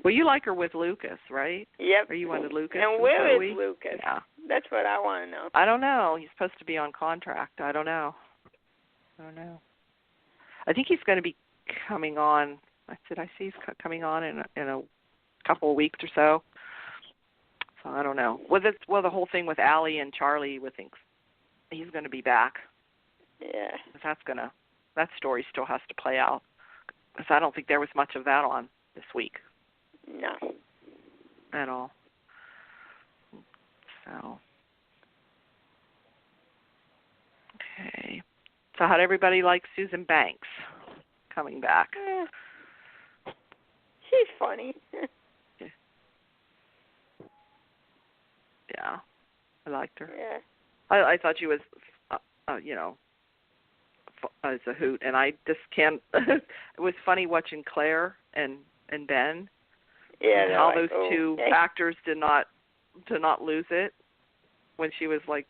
Speaker 2: Well, you like her with Lucas, right?
Speaker 3: Yep.
Speaker 2: Or you wanted Lucas?
Speaker 3: And where
Speaker 2: Chloe?
Speaker 3: is Lucas?
Speaker 2: Yeah.
Speaker 3: That's what I want to know.
Speaker 2: I don't know. He's supposed to be on contract. I don't know. I think he's going to be coming on. I see he's coming on in a couple of weeks or so. So I don't know. Well, the whole thing with Allie and Charlie, we think he's going to be back.
Speaker 3: Yeah.
Speaker 2: That story still has to play out. Because I don't think there was much of that on this week.
Speaker 3: No.
Speaker 2: At all. So. Okay. So how'd everybody like Susan Banks coming back?
Speaker 3: She's funny.
Speaker 2: Yeah. I liked her.
Speaker 3: Yeah.
Speaker 2: I thought she was, as a hoot. And I just can't, it was funny watching Claire and Ben.
Speaker 3: Yeah.
Speaker 2: And how those two actors did not lose it when she was like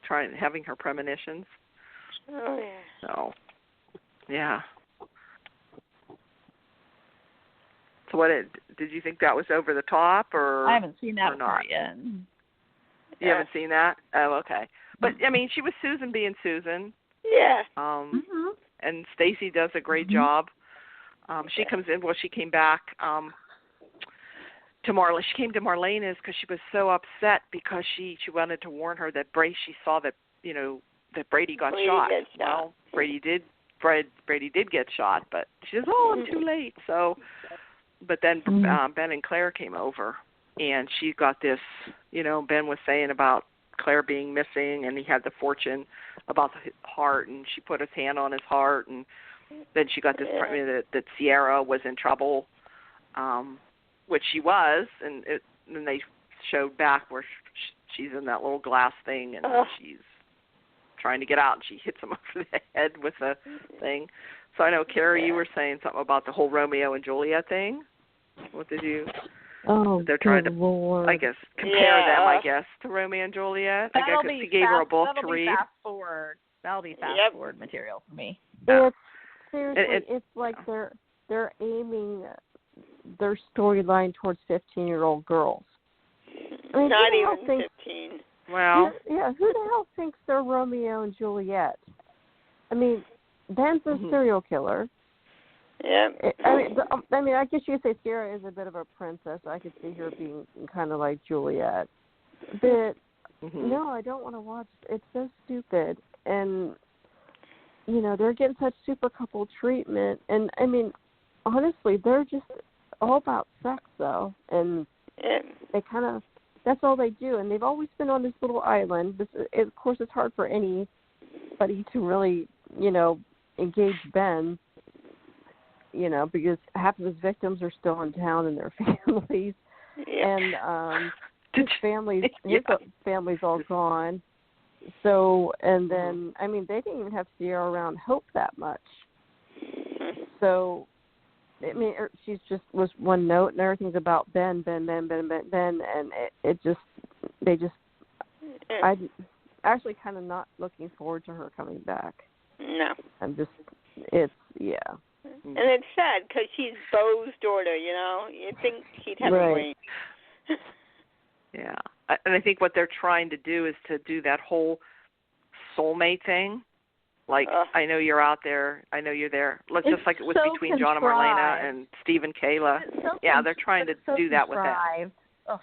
Speaker 2: having her premonitions.
Speaker 3: Oh, yeah.
Speaker 2: So, yeah. So what did you think that was over the top, or
Speaker 1: I haven't seen that part yet.
Speaker 2: You haven't seen that? Oh, okay. But I mean, she was Susan being Susan.
Speaker 3: Yeah.
Speaker 2: And Stacy does a great job. She comes in. Well, she came back to Marlene. She came to Marlena's because she was so upset because she wanted to warn her that she saw that that Brady got shot. Well, Brady did get shot, but she says, "Oh, I'm too late." So, but then Ben and Claire came over, and she got this. Ben was saying about Claire being missing, and he had the fortune about the heart, and she put his hand on his heart, and then she got this that Ciera was in trouble, which she was, and then they showed back where she's in that little glass thing, and she's trying to get out, and she hits him over the head with a thing. So I know, Carrie, you were saying something about the whole Romeo and Juliet thing. What did you?
Speaker 4: Oh,
Speaker 2: they're trying to,
Speaker 4: Lord.
Speaker 2: I guess, compare them, I guess, to Romeo and Juliet. I guess she gave her a book to read.
Speaker 1: That'll be fast forward material for me.
Speaker 4: It's seriously, it's like they're aiming their storyline towards 15-year-old girls. I mean,
Speaker 3: not even 15.
Speaker 2: Well,
Speaker 4: who the hell thinks they're Romeo and Juliet? I mean, Ben's a serial killer.
Speaker 3: Yeah.
Speaker 4: I mean, I guess you could say Ciera is a bit of a princess. I could see her being kind of like Juliet. But no, I don't want to watch. It's so stupid, and they're getting such super couple treatment. And I mean, honestly, they're just all about sex, though, and they kind of. That's all they do, and they've always been on this little island. Of course, it's hard for anybody to really, engage Ben. you know, because half of his victims are still in town and their families, and his family's all gone. So, and then I mean, they didn't even have Ciera around Hope that much. So, I mean, she's just was one note, and everything's about Ben, and I'm actually kind of not looking forward to her coming back.
Speaker 3: No.
Speaker 4: And
Speaker 3: it's sad because she's Beau's daughter, you know. You'd think he'd have a ring.
Speaker 2: Yeah. And I think what they're trying to do is to do that whole soulmate thing. Like, I know you're out there. I know you're there. Just like it was between John and Marlena and Steve and Kayla. They're trying to do that with them.
Speaker 1: Oh.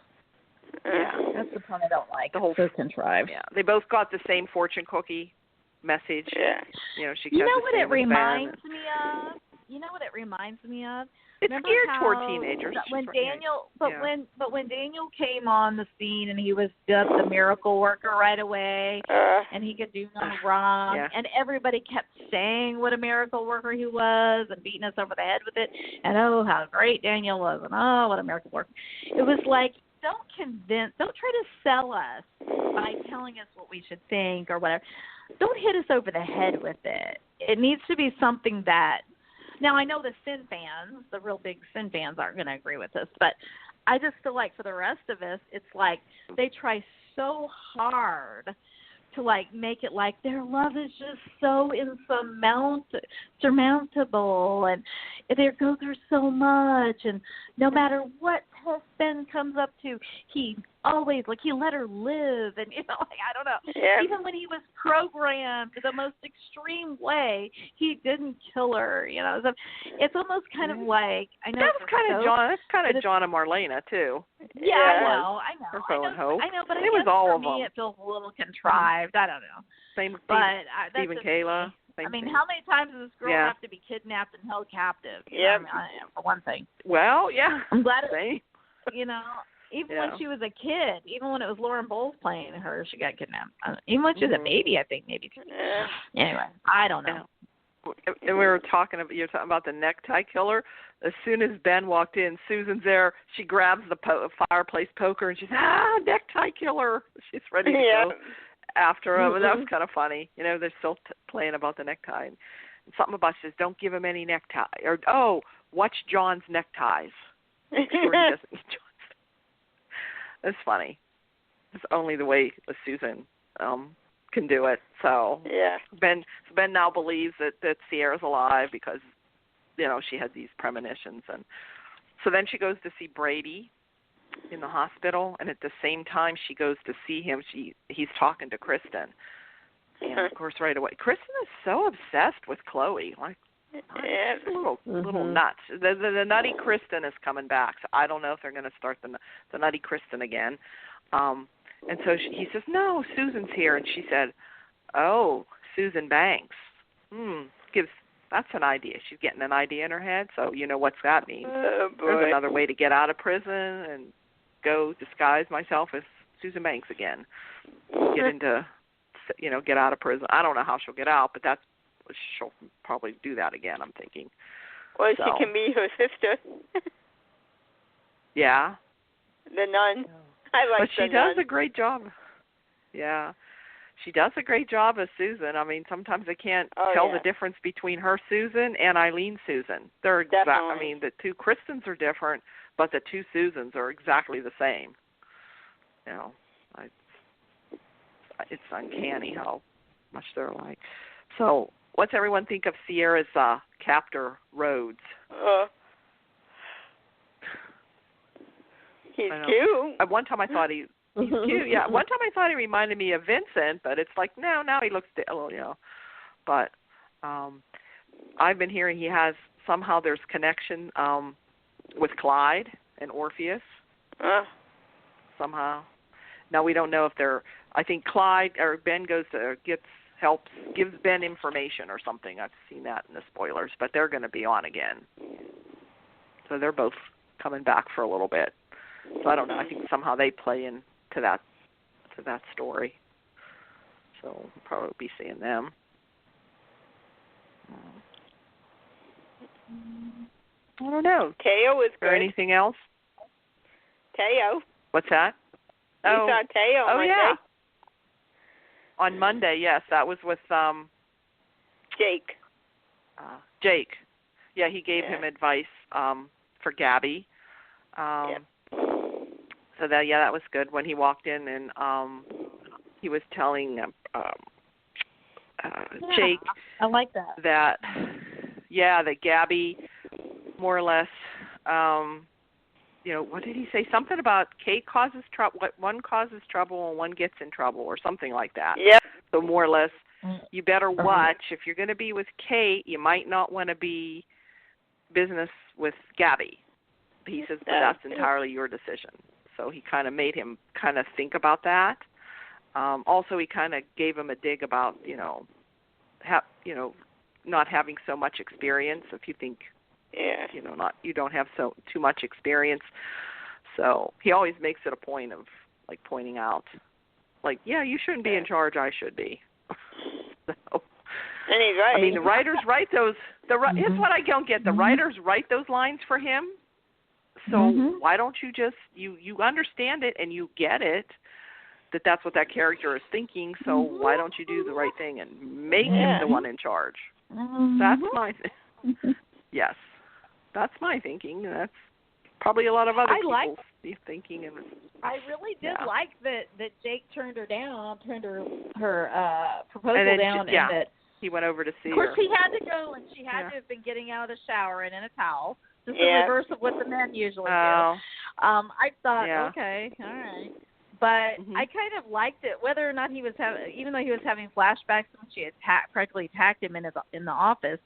Speaker 2: Yeah.
Speaker 1: That's the part I don't like.
Speaker 2: The whole
Speaker 1: so contrived.
Speaker 2: Yeah. They both got the same fortune cookie message.
Speaker 3: Yeah.
Speaker 2: You know, she
Speaker 1: You
Speaker 2: kept
Speaker 1: know
Speaker 2: the
Speaker 1: what
Speaker 2: same
Speaker 1: it
Speaker 2: as
Speaker 1: reminds
Speaker 2: Ben.
Speaker 1: me of? You know what it reminds me of?
Speaker 2: It's
Speaker 1: Remember
Speaker 2: geared toward
Speaker 1: how
Speaker 2: teenagers.
Speaker 1: When Daniel came on the scene and he was dubbed the miracle worker right away, and he could do no wrong, and everybody kept saying what a miracle worker he was and beating us over the head with it, and oh how great Daniel was, and oh what a miracle worker. It was like, don't try to sell us by telling us what we should think or whatever. Don't hit us over the head with it. It needs to be something that. Now, I know the Sin fans, the real big Sin fans, aren't going to agree with this, but I just feel like for the rest of us, it's like they try so hard to, like, make it like their love is just so insurmountable, and they go through so much, and no matter what test Ben comes up to, he always, like, he let her live, and, you know, like, I don't know.
Speaker 3: Yeah.
Speaker 1: Even when he was programmed the most extreme way, he didn't kill her, you know. So it's almost kind of like, I know
Speaker 2: that's kind of John and Marlena, too.
Speaker 1: Yeah, I know.
Speaker 2: Or Phil and Hope.
Speaker 1: I know, but
Speaker 2: it was all
Speaker 1: for
Speaker 2: of them.
Speaker 1: It feels a little contrived. I don't know.
Speaker 2: Same with
Speaker 1: Steve
Speaker 2: and Kayla.
Speaker 1: I mean, how many times does this girl have to be kidnapped and held captive?
Speaker 3: Yeah.
Speaker 1: For one thing.
Speaker 2: Well, yeah.
Speaker 1: I'm glad
Speaker 2: Same.
Speaker 1: You know, even when she was a kid, even when it was Lauren Bowles playing her, she got kidnapped. Even when she was a baby, I think maybe. Anyway, I don't know.
Speaker 2: And you're talking about the necktie killer. As soon as Ben walked in, Susan's there. She grabs the fireplace poker and she's necktie killer. She's ready to go after him. And that was kind of funny. You know, they're still playing about the necktie. And something about she says, don't give him any necktie. Or, watch John's neckties. Make sure he doesn't eat John's. It's funny. It's only the way Susan can do it. So Ben now believes that Ciera's alive because, you know, she had these premonitions. And so then she goes to see Brady in the hospital, and at the same time she goes to see him, he's talking to Kristen. And of course right away, Kristen is so obsessed with Chloe. Like, it's a little nuts. The nutty Kristen is coming back. So I don't know if they're going to start the nutty Kristen again. And so he says, no, Susan's here. And she said, oh, Susan Banks. That's an idea. She's getting an idea in her head. So you know what's that mean. There's another way to get out of prison and go disguise myself as Susan Banks again. Get out of prison. I don't know how she'll get out, but she'll probably do that again, I'm thinking.
Speaker 3: Well, she can be her sister.
Speaker 2: Yeah.
Speaker 3: The nun. I like
Speaker 2: the nun. But she does a great job. Yeah. She does a great job as Susan. I mean, sometimes I can't tell the difference between her Susan and Eileen Susan. They're I mean, the two Kristens are different, but the two Susans are exactly the same. You know, it's uncanny how much they're alike. So, what's everyone think of Ciera's captor, Rhodes?
Speaker 3: He's cute.
Speaker 2: At one time I thought he's cute. Yeah, one time I thought he reminded me of Vincent, but it's like, no, now he looks, you know. But I've been hearing he has, somehow there's connection with Clyde and Orpheus. Somehow. Now, we don't know if they're, I think Clyde, or Ben gives Ben information or something. I've seen that in the spoilers, but they're going to be on again. So they're both coming back for a little bit. So I don't know. I think somehow they play into that story. So we'll probably be seeing them. I don't know.
Speaker 3: Teo was good.
Speaker 2: Or anything else?
Speaker 3: Teo.
Speaker 2: What's that?
Speaker 3: You saw Teo on Monday?
Speaker 2: Yeah. On Monday, yes. That was with
Speaker 3: Jake.
Speaker 2: Jake. Yeah, he gave him advice for Gabi. So that was good when he walked in and he was telling Jake.
Speaker 1: I like that.
Speaker 2: That Gabi more or less, what did he say? Something about Kate causes trouble. One causes trouble and one gets in trouble, or something like that.
Speaker 3: Yep.
Speaker 2: So more or less, you better watch. If you're going to be with Kate, you might not want to be business with Gabi. He says, but that's entirely your decision. So he kind of made him kind of think about that. Also, he kind of gave him a dig about, not having so much experience. If you think, you don't have too much experience. So he always makes it a point of pointing out, you shouldn't be in charge. I should be. So,
Speaker 3: and he's right.
Speaker 2: I mean, the writers write those. Here's what I don't get: the writers write those lines for him. So why don't you just you understand it and you get it that that's what that character is thinking? So why don't you do the right thing and make him the one in charge? That's my yes, that's my thinking. That's probably a lot of other people's thinking. And
Speaker 1: I really did like that Jake turned her proposal down, and that
Speaker 2: he went over to see her.
Speaker 1: Of course, he had to go, and she had to have been getting out of the shower and in a towel. Just the reverse of what the men usually do. I thought, okay, all right. But I kind of liked it, whether or not he was even though he was having flashbacks when she had practically attacked him in the office.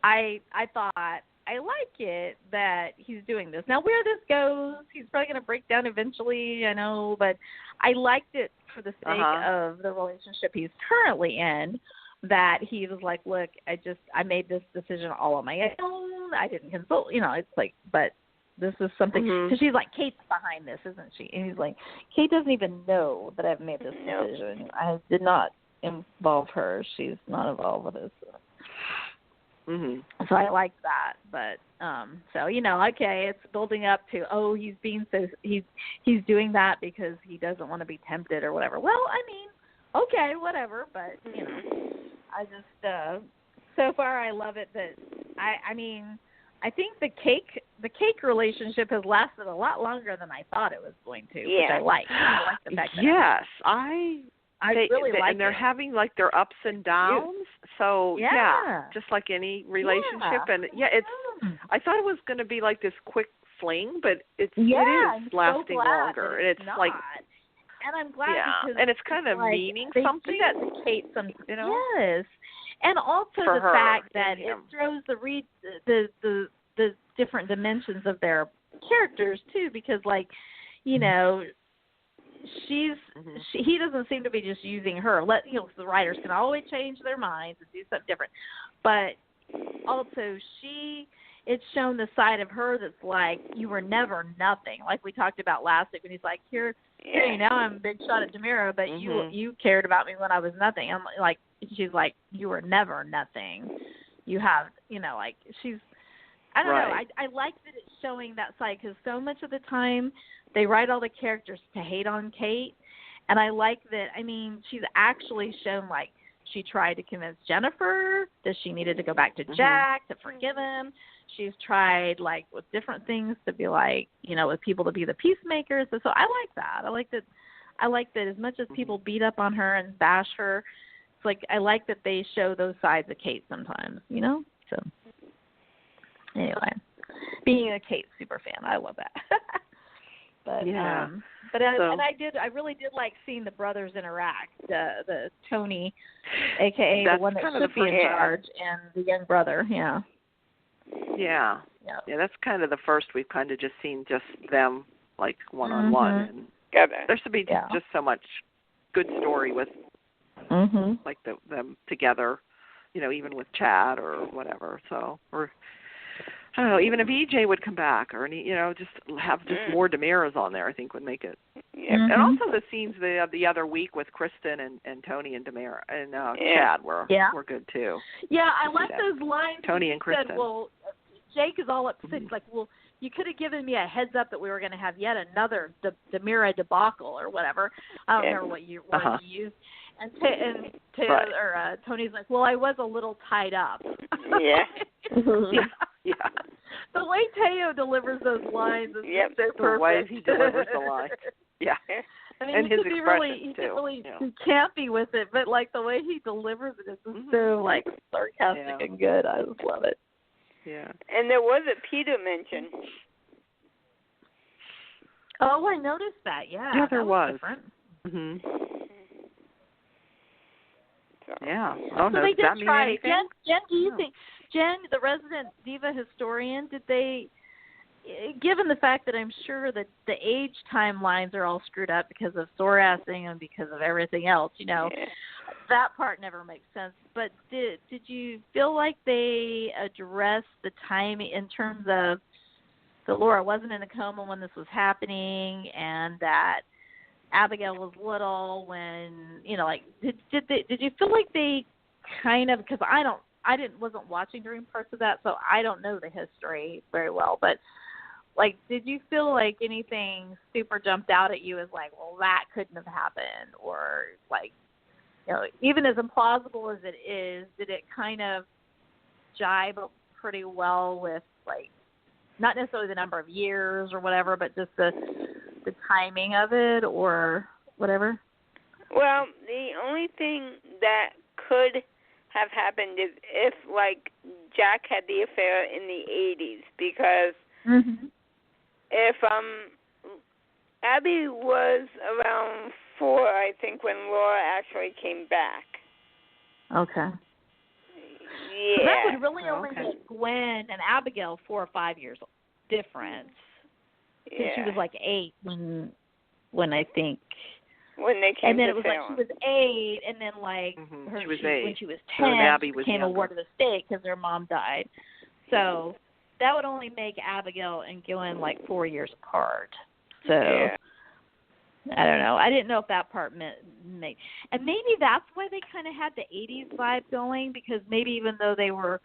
Speaker 1: I thought I like it that he's doing this. Now, where this goes, he's probably going to break down eventually, I know, but I liked it for the sake of the relationship he's currently in, that he was like, look, I made this decision all on my own. I didn't consult, it's like, but this is something, because she's like, Kate's behind this, isn't she? And he's like, Kate doesn't even know that I've made this decision. I did not involve her. She's not involved with this. So I like that, but okay, it's building up to he's being he's doing that because he doesn't want to be tempted or whatever. Well, I mean, okay, whatever, but I just so far I love it that I mean I think the cake relationship has lasted a lot longer than I thought it was going to, which I like. I like the fact that I really like
Speaker 2: and they're having their ups and downs. So just like any relationship, and it's. I thought it was going to be like this quick fling, but it is lasting longer, and it's
Speaker 1: not. And I'm glad because
Speaker 2: and it's kind of meaning
Speaker 1: they
Speaker 2: something.
Speaker 1: Do that to Kate sometimes, yes, and also
Speaker 2: for
Speaker 1: the fact that
Speaker 2: it
Speaker 1: throws the different dimensions of their characters too, because he doesn't seem to be just using her. The writers can always change their minds and do something different, but also it's shown the side of her that's like, you were never nothing. Like we talked about last week when he's like, here now I'm a big shot at Demira, but you cared about me when I was nothing. I'm like, she's like, you were never nothing. You have, she's. I don't know. I like that it's showing that side because so much of the time they write all the characters to hate on Kate, and I like that. I mean, she's actually shown she tried to convince Jennifer that she needed to go back to Jack to forgive him. She's tried with different things to be with people to be the peacemakers. So I like that. I like that as much as people beat up on her and bash her, it's I like that they show those sides of Kate sometimes. So. Anyway, being a Kate super fan, I love that. But and I really did like seeing the brothers interact. The Tony, aka the one that should be in charge, and the young brother. Yeah. That's kind of the first we've kind of just seen just them one on one, and there should be just so much good story with them together. Even with Chad or whatever. So I don't know, even if EJ would come back or any, just have just more Demiras on there, I think would make it. And also the scenes the other week with Kristen and Tony and Demira and Chad were good too. Yeah, I like those lines.
Speaker 2: Tony and Kristen.
Speaker 1: Said, well, Jake is all upset. He's like, well, you could have given me a heads up that we were going to have yet another Demira debacle or whatever. I don't remember what you used. And Tony's like, well, I was a little tied up.
Speaker 3: Yeah.
Speaker 2: Yeah.
Speaker 1: The way Teo delivers those lines is so perfect.
Speaker 2: The way he delivers the lines. Yeah.
Speaker 1: I mean,
Speaker 2: and
Speaker 1: he
Speaker 2: his
Speaker 1: could be
Speaker 2: expressions
Speaker 1: really campy with it, but like the way he delivers it is just so like sarcastic and good. I just love it.
Speaker 2: Yeah.
Speaker 3: And there was a Peter mention.
Speaker 1: Oh, I noticed that. Yeah.
Speaker 2: Yeah, there was.
Speaker 1: Different.
Speaker 2: Mhm.
Speaker 3: So.
Speaker 2: Yeah. Oh,
Speaker 1: so
Speaker 2: no,
Speaker 1: they
Speaker 2: does that
Speaker 1: did
Speaker 2: mean
Speaker 1: try.
Speaker 2: anything?
Speaker 1: Jen, do you think, Jen, the resident Diva historian, did they, given the fact that I'm sure that the age timelines are all screwed up because of Sorasing and because of everything else, that part never makes sense. But did you feel like they addressed the time in terms of that Laura wasn't in a coma when this was happening, and that Abigail was little when, did you feel like they kind of, because wasn't watching during parts of that, so I don't know the history very well, but like, did you feel like anything super jumped out at you as like, well, that couldn't have happened, or like, even as implausible as it is, did it kind of jibe pretty well with like, not necessarily the number of years or whatever, but just the timing of it or whatever?
Speaker 3: Well, the only thing that could have happened is if, like, Jack had the affair in the 80s, because if Abby was around 4, I think, when Laura actually came back.
Speaker 1: Okay.
Speaker 3: Yeah.
Speaker 1: That would really only make Gwen and Abigail 4 or 5 years different.
Speaker 3: Yeah.
Speaker 1: Since she was like 8 when I think.
Speaker 3: When they came
Speaker 1: and then
Speaker 3: to
Speaker 1: it was
Speaker 3: Salem.
Speaker 1: like she was 8, and then like
Speaker 2: she was 8.
Speaker 1: When she was 10,
Speaker 2: Abby was
Speaker 1: became
Speaker 2: younger.
Speaker 1: a ward of the state because her mom died. So that would only make Abigail and Gwen like 4 years apart. So I don't know. I didn't know if that part and maybe that's why they kind of had the 80s vibe going, because maybe even though they were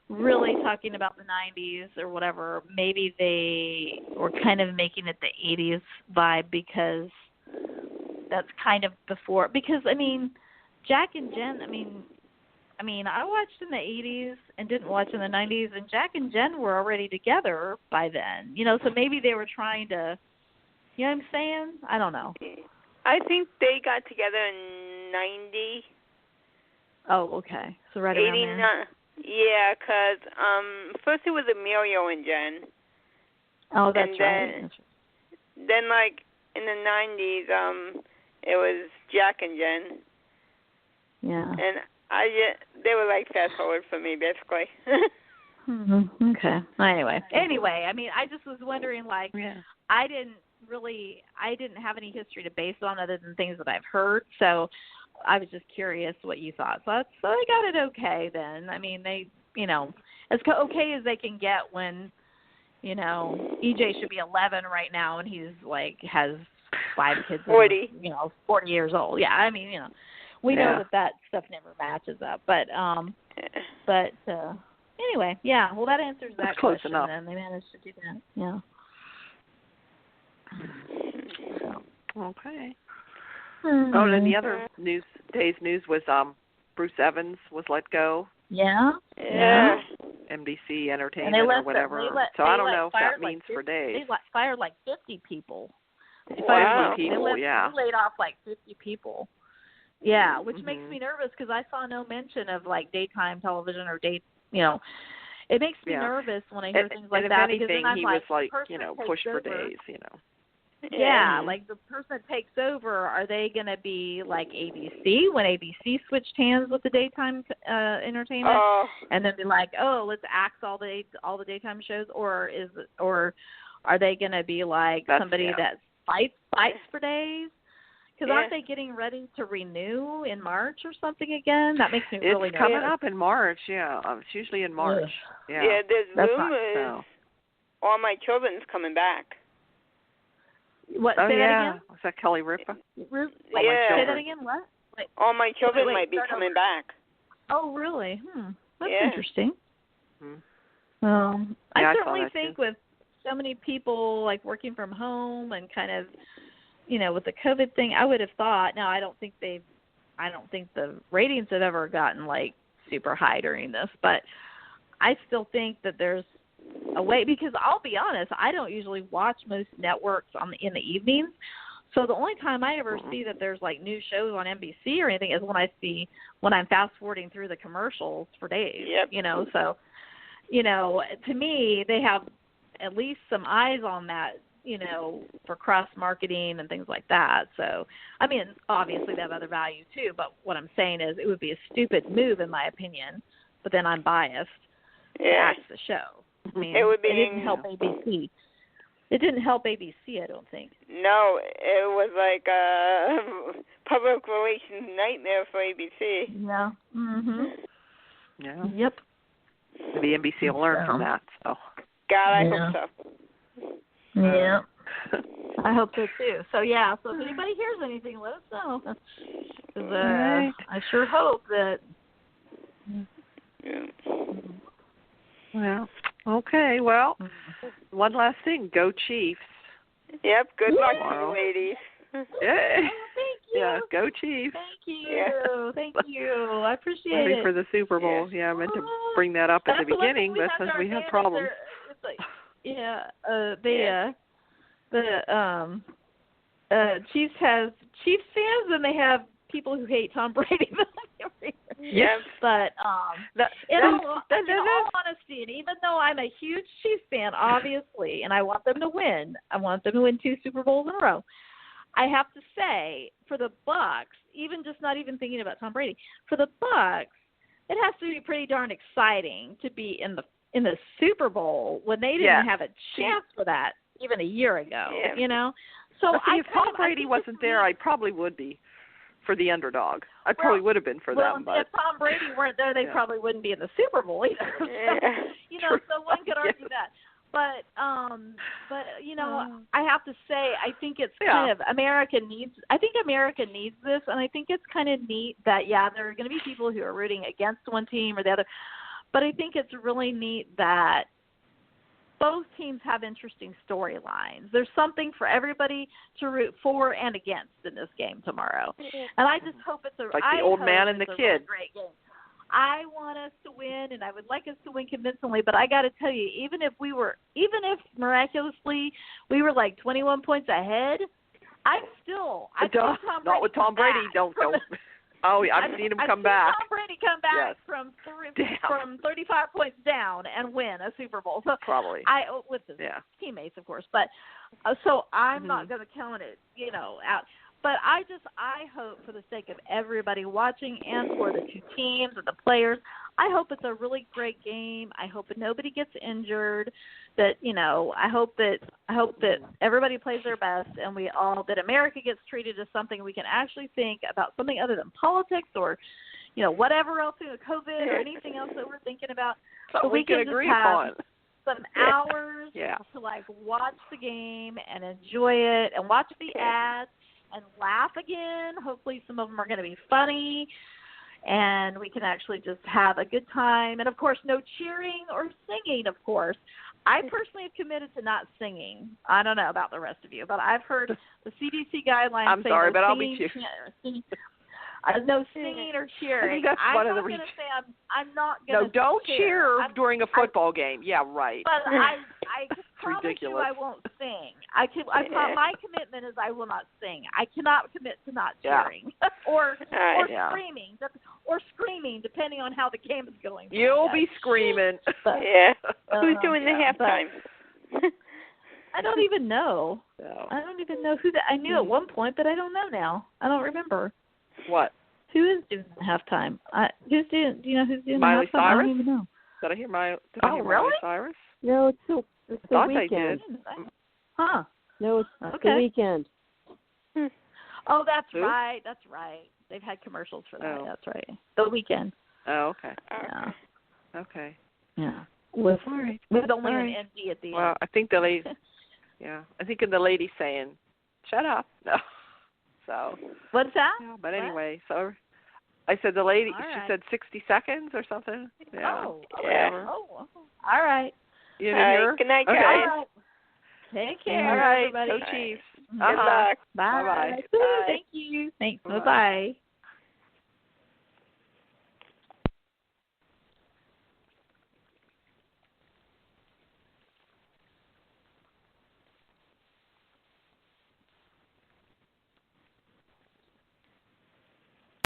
Speaker 1: really talking about the 90s or whatever, maybe they were kind of making it the 80s vibe because that's kind of before. Because I mean, Jack and Jen. I mean, I watched in the 80s and didn't watch in the 90s, and Jack and Jen were already together by then. So maybe they were trying to. You know what I'm saying? I don't know.
Speaker 3: I think they got together in 90.
Speaker 1: Oh, okay. So right around
Speaker 3: 89.
Speaker 1: there.
Speaker 3: Yeah, because first it was Emilio and Jen.
Speaker 1: Oh, that's right.
Speaker 3: Then, like, in the 90s, it was Jack and Jen.
Speaker 1: Yeah.
Speaker 3: And they were like fast forward for me, basically.
Speaker 1: Okay. Anyway, I mean, I just was wondering, like, I didn't have any history to base on other than things that I've heard, so I was just curious what you thought. So they got it okay then. I mean, they, as okay as they can get when, EJ should be 11 right now and he's like has 5 kids.
Speaker 3: 40.
Speaker 1: 40 years old. Yeah, I mean, we know that stuff never matches up. But anyway, yeah. Well, that answers that
Speaker 2: close
Speaker 1: question.
Speaker 2: Enough.
Speaker 1: And they managed to do that. Yeah.
Speaker 2: Okay. Oh, and then the other day's news was Bruce Evans was let go.
Speaker 1: Yeah.
Speaker 2: NBC Entertainment or whatever. I don't know if that means for days.
Speaker 1: They fired like 50 people. They laid off like 50 people. Yeah, which makes me nervous because I saw no mention of like daytime television or it makes me nervous when I hear things like that.
Speaker 2: If anything,
Speaker 1: because then
Speaker 2: he was like, pushed for days,
Speaker 1: Yeah, like the person that takes over, are they going to be like ABC when ABC switched hands with the daytime entertainment, and then be like, oh, let's axe all the daytime shows, or are they going to be like somebody that fights for days? Because aren't they getting ready to renew in March or something again? That makes me really nervous.
Speaker 2: It's coming up in March. Yeah, it's usually in March.
Speaker 3: Yeah, there's rumors. All My Children's coming back.
Speaker 1: What? Say that again?
Speaker 2: Was that Kelly Ripa?
Speaker 1: Say that again. What? Wait.
Speaker 3: All My Children might be coming back.
Speaker 1: Oh, really? That's interesting. I certainly think with so many people like working from home and kind of, with the COVID thing, I would have thought. Now, I don't think the ratings have ever gotten like super high during this, but I still think that there's a way, because I'll be honest, I don't usually watch most networks in the evenings. So the only time I ever see that there's like new shows on NBC or anything is when I'm fast forwarding through the commercials for days.
Speaker 3: Yep.
Speaker 1: So, to me, they have at least some eyes on that, for cross-marketing and things like that. So, I mean, obviously they have other value too, but what I'm saying is it would be a stupid move in my opinion, but then I'm biased to axe the show. I mean, it didn't help ABC. It didn't help ABC, I don't think.
Speaker 3: No, it was like a public relations nightmare for ABC.
Speaker 1: Yeah. Mhm.
Speaker 2: Yeah.
Speaker 1: Yep.
Speaker 2: Maybe NBC will learn from that. So.
Speaker 3: God, I hope so.
Speaker 1: Yeah. I hope so too. So yeah. So if anybody hears anything, let us know. 'Cause, I sure hope that.
Speaker 3: Yeah.
Speaker 2: Well. Okay. Well, one last thing. Go Chiefs.
Speaker 3: Yep. Good luck to you, ladies.
Speaker 2: Yeah.
Speaker 1: Thank you.
Speaker 2: Yeah. Go Chiefs.
Speaker 1: Thank you.
Speaker 3: Yeah.
Speaker 1: Thank you. I appreciate
Speaker 2: Ready
Speaker 1: it.
Speaker 2: for the Super Bowl. Yeah, I meant to bring that up at the beginning, but since we have problems.
Speaker 1: It's like, Chiefs has Chiefs fans, and they have people who hate Tom Brady.
Speaker 3: Yes.
Speaker 1: But in all honesty, and even though I'm a huge Chiefs fan, obviously, and I want them to win 2 Super Bowls in a row, I have to say, for the Bucs, even just not even thinking about Tom Brady, for the Bucs, it has to be pretty darn exciting to be in the Super Bowl when they didn't have a chance for that even a year ago.
Speaker 3: Yeah.
Speaker 1: So
Speaker 2: if Tom Brady wasn't there, I probably would be for the underdog. I probably would have been for them. But
Speaker 1: if Tom Brady weren't there, they probably wouldn't be in the Super Bowl either.
Speaker 3: Yeah.
Speaker 1: So one could argue that. But I have to say, I think it's kind of America needs this, and I think it's kind of neat that there are going to be people who are rooting against one team or the other, but I think it's really neat that both teams have interesting storylines. There's something for everybody to root for and against in this game tomorrow, and I just hope it's
Speaker 2: like the old man and the kid.
Speaker 1: Really great game. I want us to win, and I would like us to win convincingly. But I got to tell you, even if miraculously we were like 21 points ahead, I
Speaker 2: don't. Not with Tom Brady. Don't go. Oh, I've seen him come back.
Speaker 1: Tom Brady come back from 35 points down and win a Super Bowl. So
Speaker 2: probably
Speaker 1: with his teammates, of course. But so I'm not going to count it, out. But I hope, for the sake of everybody watching and for the two teams and the players, I hope it's a really great game. I hope that nobody gets injured. That I hope that everybody plays their best, and that America gets treated as something we can actually think about, something other than politics or, whatever else, COVID or anything else that we're thinking about.
Speaker 2: So we can agree
Speaker 1: upon. Some hours to watch the game and enjoy it and watch the ads. And laugh again. Hopefully some of them are going to be funny, and we can actually just have a good time. And, of course, no cheering or singing, of course. I personally have committed to not singing. I don't know about the rest of you, but I've heard the CDC guidelines
Speaker 2: I'm
Speaker 1: say
Speaker 2: sorry,
Speaker 1: no
Speaker 2: but I'll
Speaker 1: singing,
Speaker 2: be cheering.
Speaker 1: no singing or cheering.
Speaker 2: I think that's one of the reasons.
Speaker 1: I'm not going to
Speaker 2: don't cheer during a football game. Yeah, right.
Speaker 1: But I promise
Speaker 2: ridiculous.
Speaker 1: you I won't sing. My commitment is I will not sing. I cannot commit to not cheering or screaming, depending on how the game is going.
Speaker 2: You'll be screaming.
Speaker 1: But,
Speaker 3: who's doing the halftime?
Speaker 1: I don't even know.
Speaker 2: No.
Speaker 1: I don't even know who that. I knew at one point, but I don't know now. I don't remember.
Speaker 2: What?
Speaker 1: Who is doing the halftime? Who's doing? Do you know who's doing
Speaker 2: Miley
Speaker 1: the halftime?
Speaker 2: Cyrus?
Speaker 1: I don't even know.
Speaker 2: Did I hear Miley
Speaker 1: Cyrus?
Speaker 4: No, it's the
Speaker 2: thought
Speaker 4: weekend.
Speaker 2: They did.
Speaker 1: Huh?
Speaker 4: No, it's the weekend.
Speaker 1: Oh, that's
Speaker 2: Who?
Speaker 1: right. That's right. They've had commercials for that.
Speaker 2: Oh.
Speaker 1: That's right. The weekend.
Speaker 2: Oh, okay.
Speaker 1: Yeah.
Speaker 2: Okay.
Speaker 1: Yeah.
Speaker 2: With
Speaker 1: only an MD at the end.
Speaker 2: Well, I think the lady. I think the lady's saying, "Shut up." No. So.
Speaker 1: What's that?
Speaker 2: Yeah, but anyway, so I said the lady.
Speaker 1: All
Speaker 2: She
Speaker 1: right.
Speaker 2: said 60 seconds or something. Yeah.
Speaker 1: Oh,
Speaker 2: whatever.
Speaker 1: oh, all right.
Speaker 2: You didn't hear?
Speaker 3: Good night,
Speaker 2: Okay.
Speaker 3: guys.
Speaker 1: All right. Take care,
Speaker 2: All right.
Speaker 1: everybody.
Speaker 2: Go Chiefs.
Speaker 3: Good luck.
Speaker 1: Bye.
Speaker 2: Bye-bye.
Speaker 3: Bye.
Speaker 1: Thank you. Thanks.
Speaker 2: Bye-bye.
Speaker 1: Bye-bye.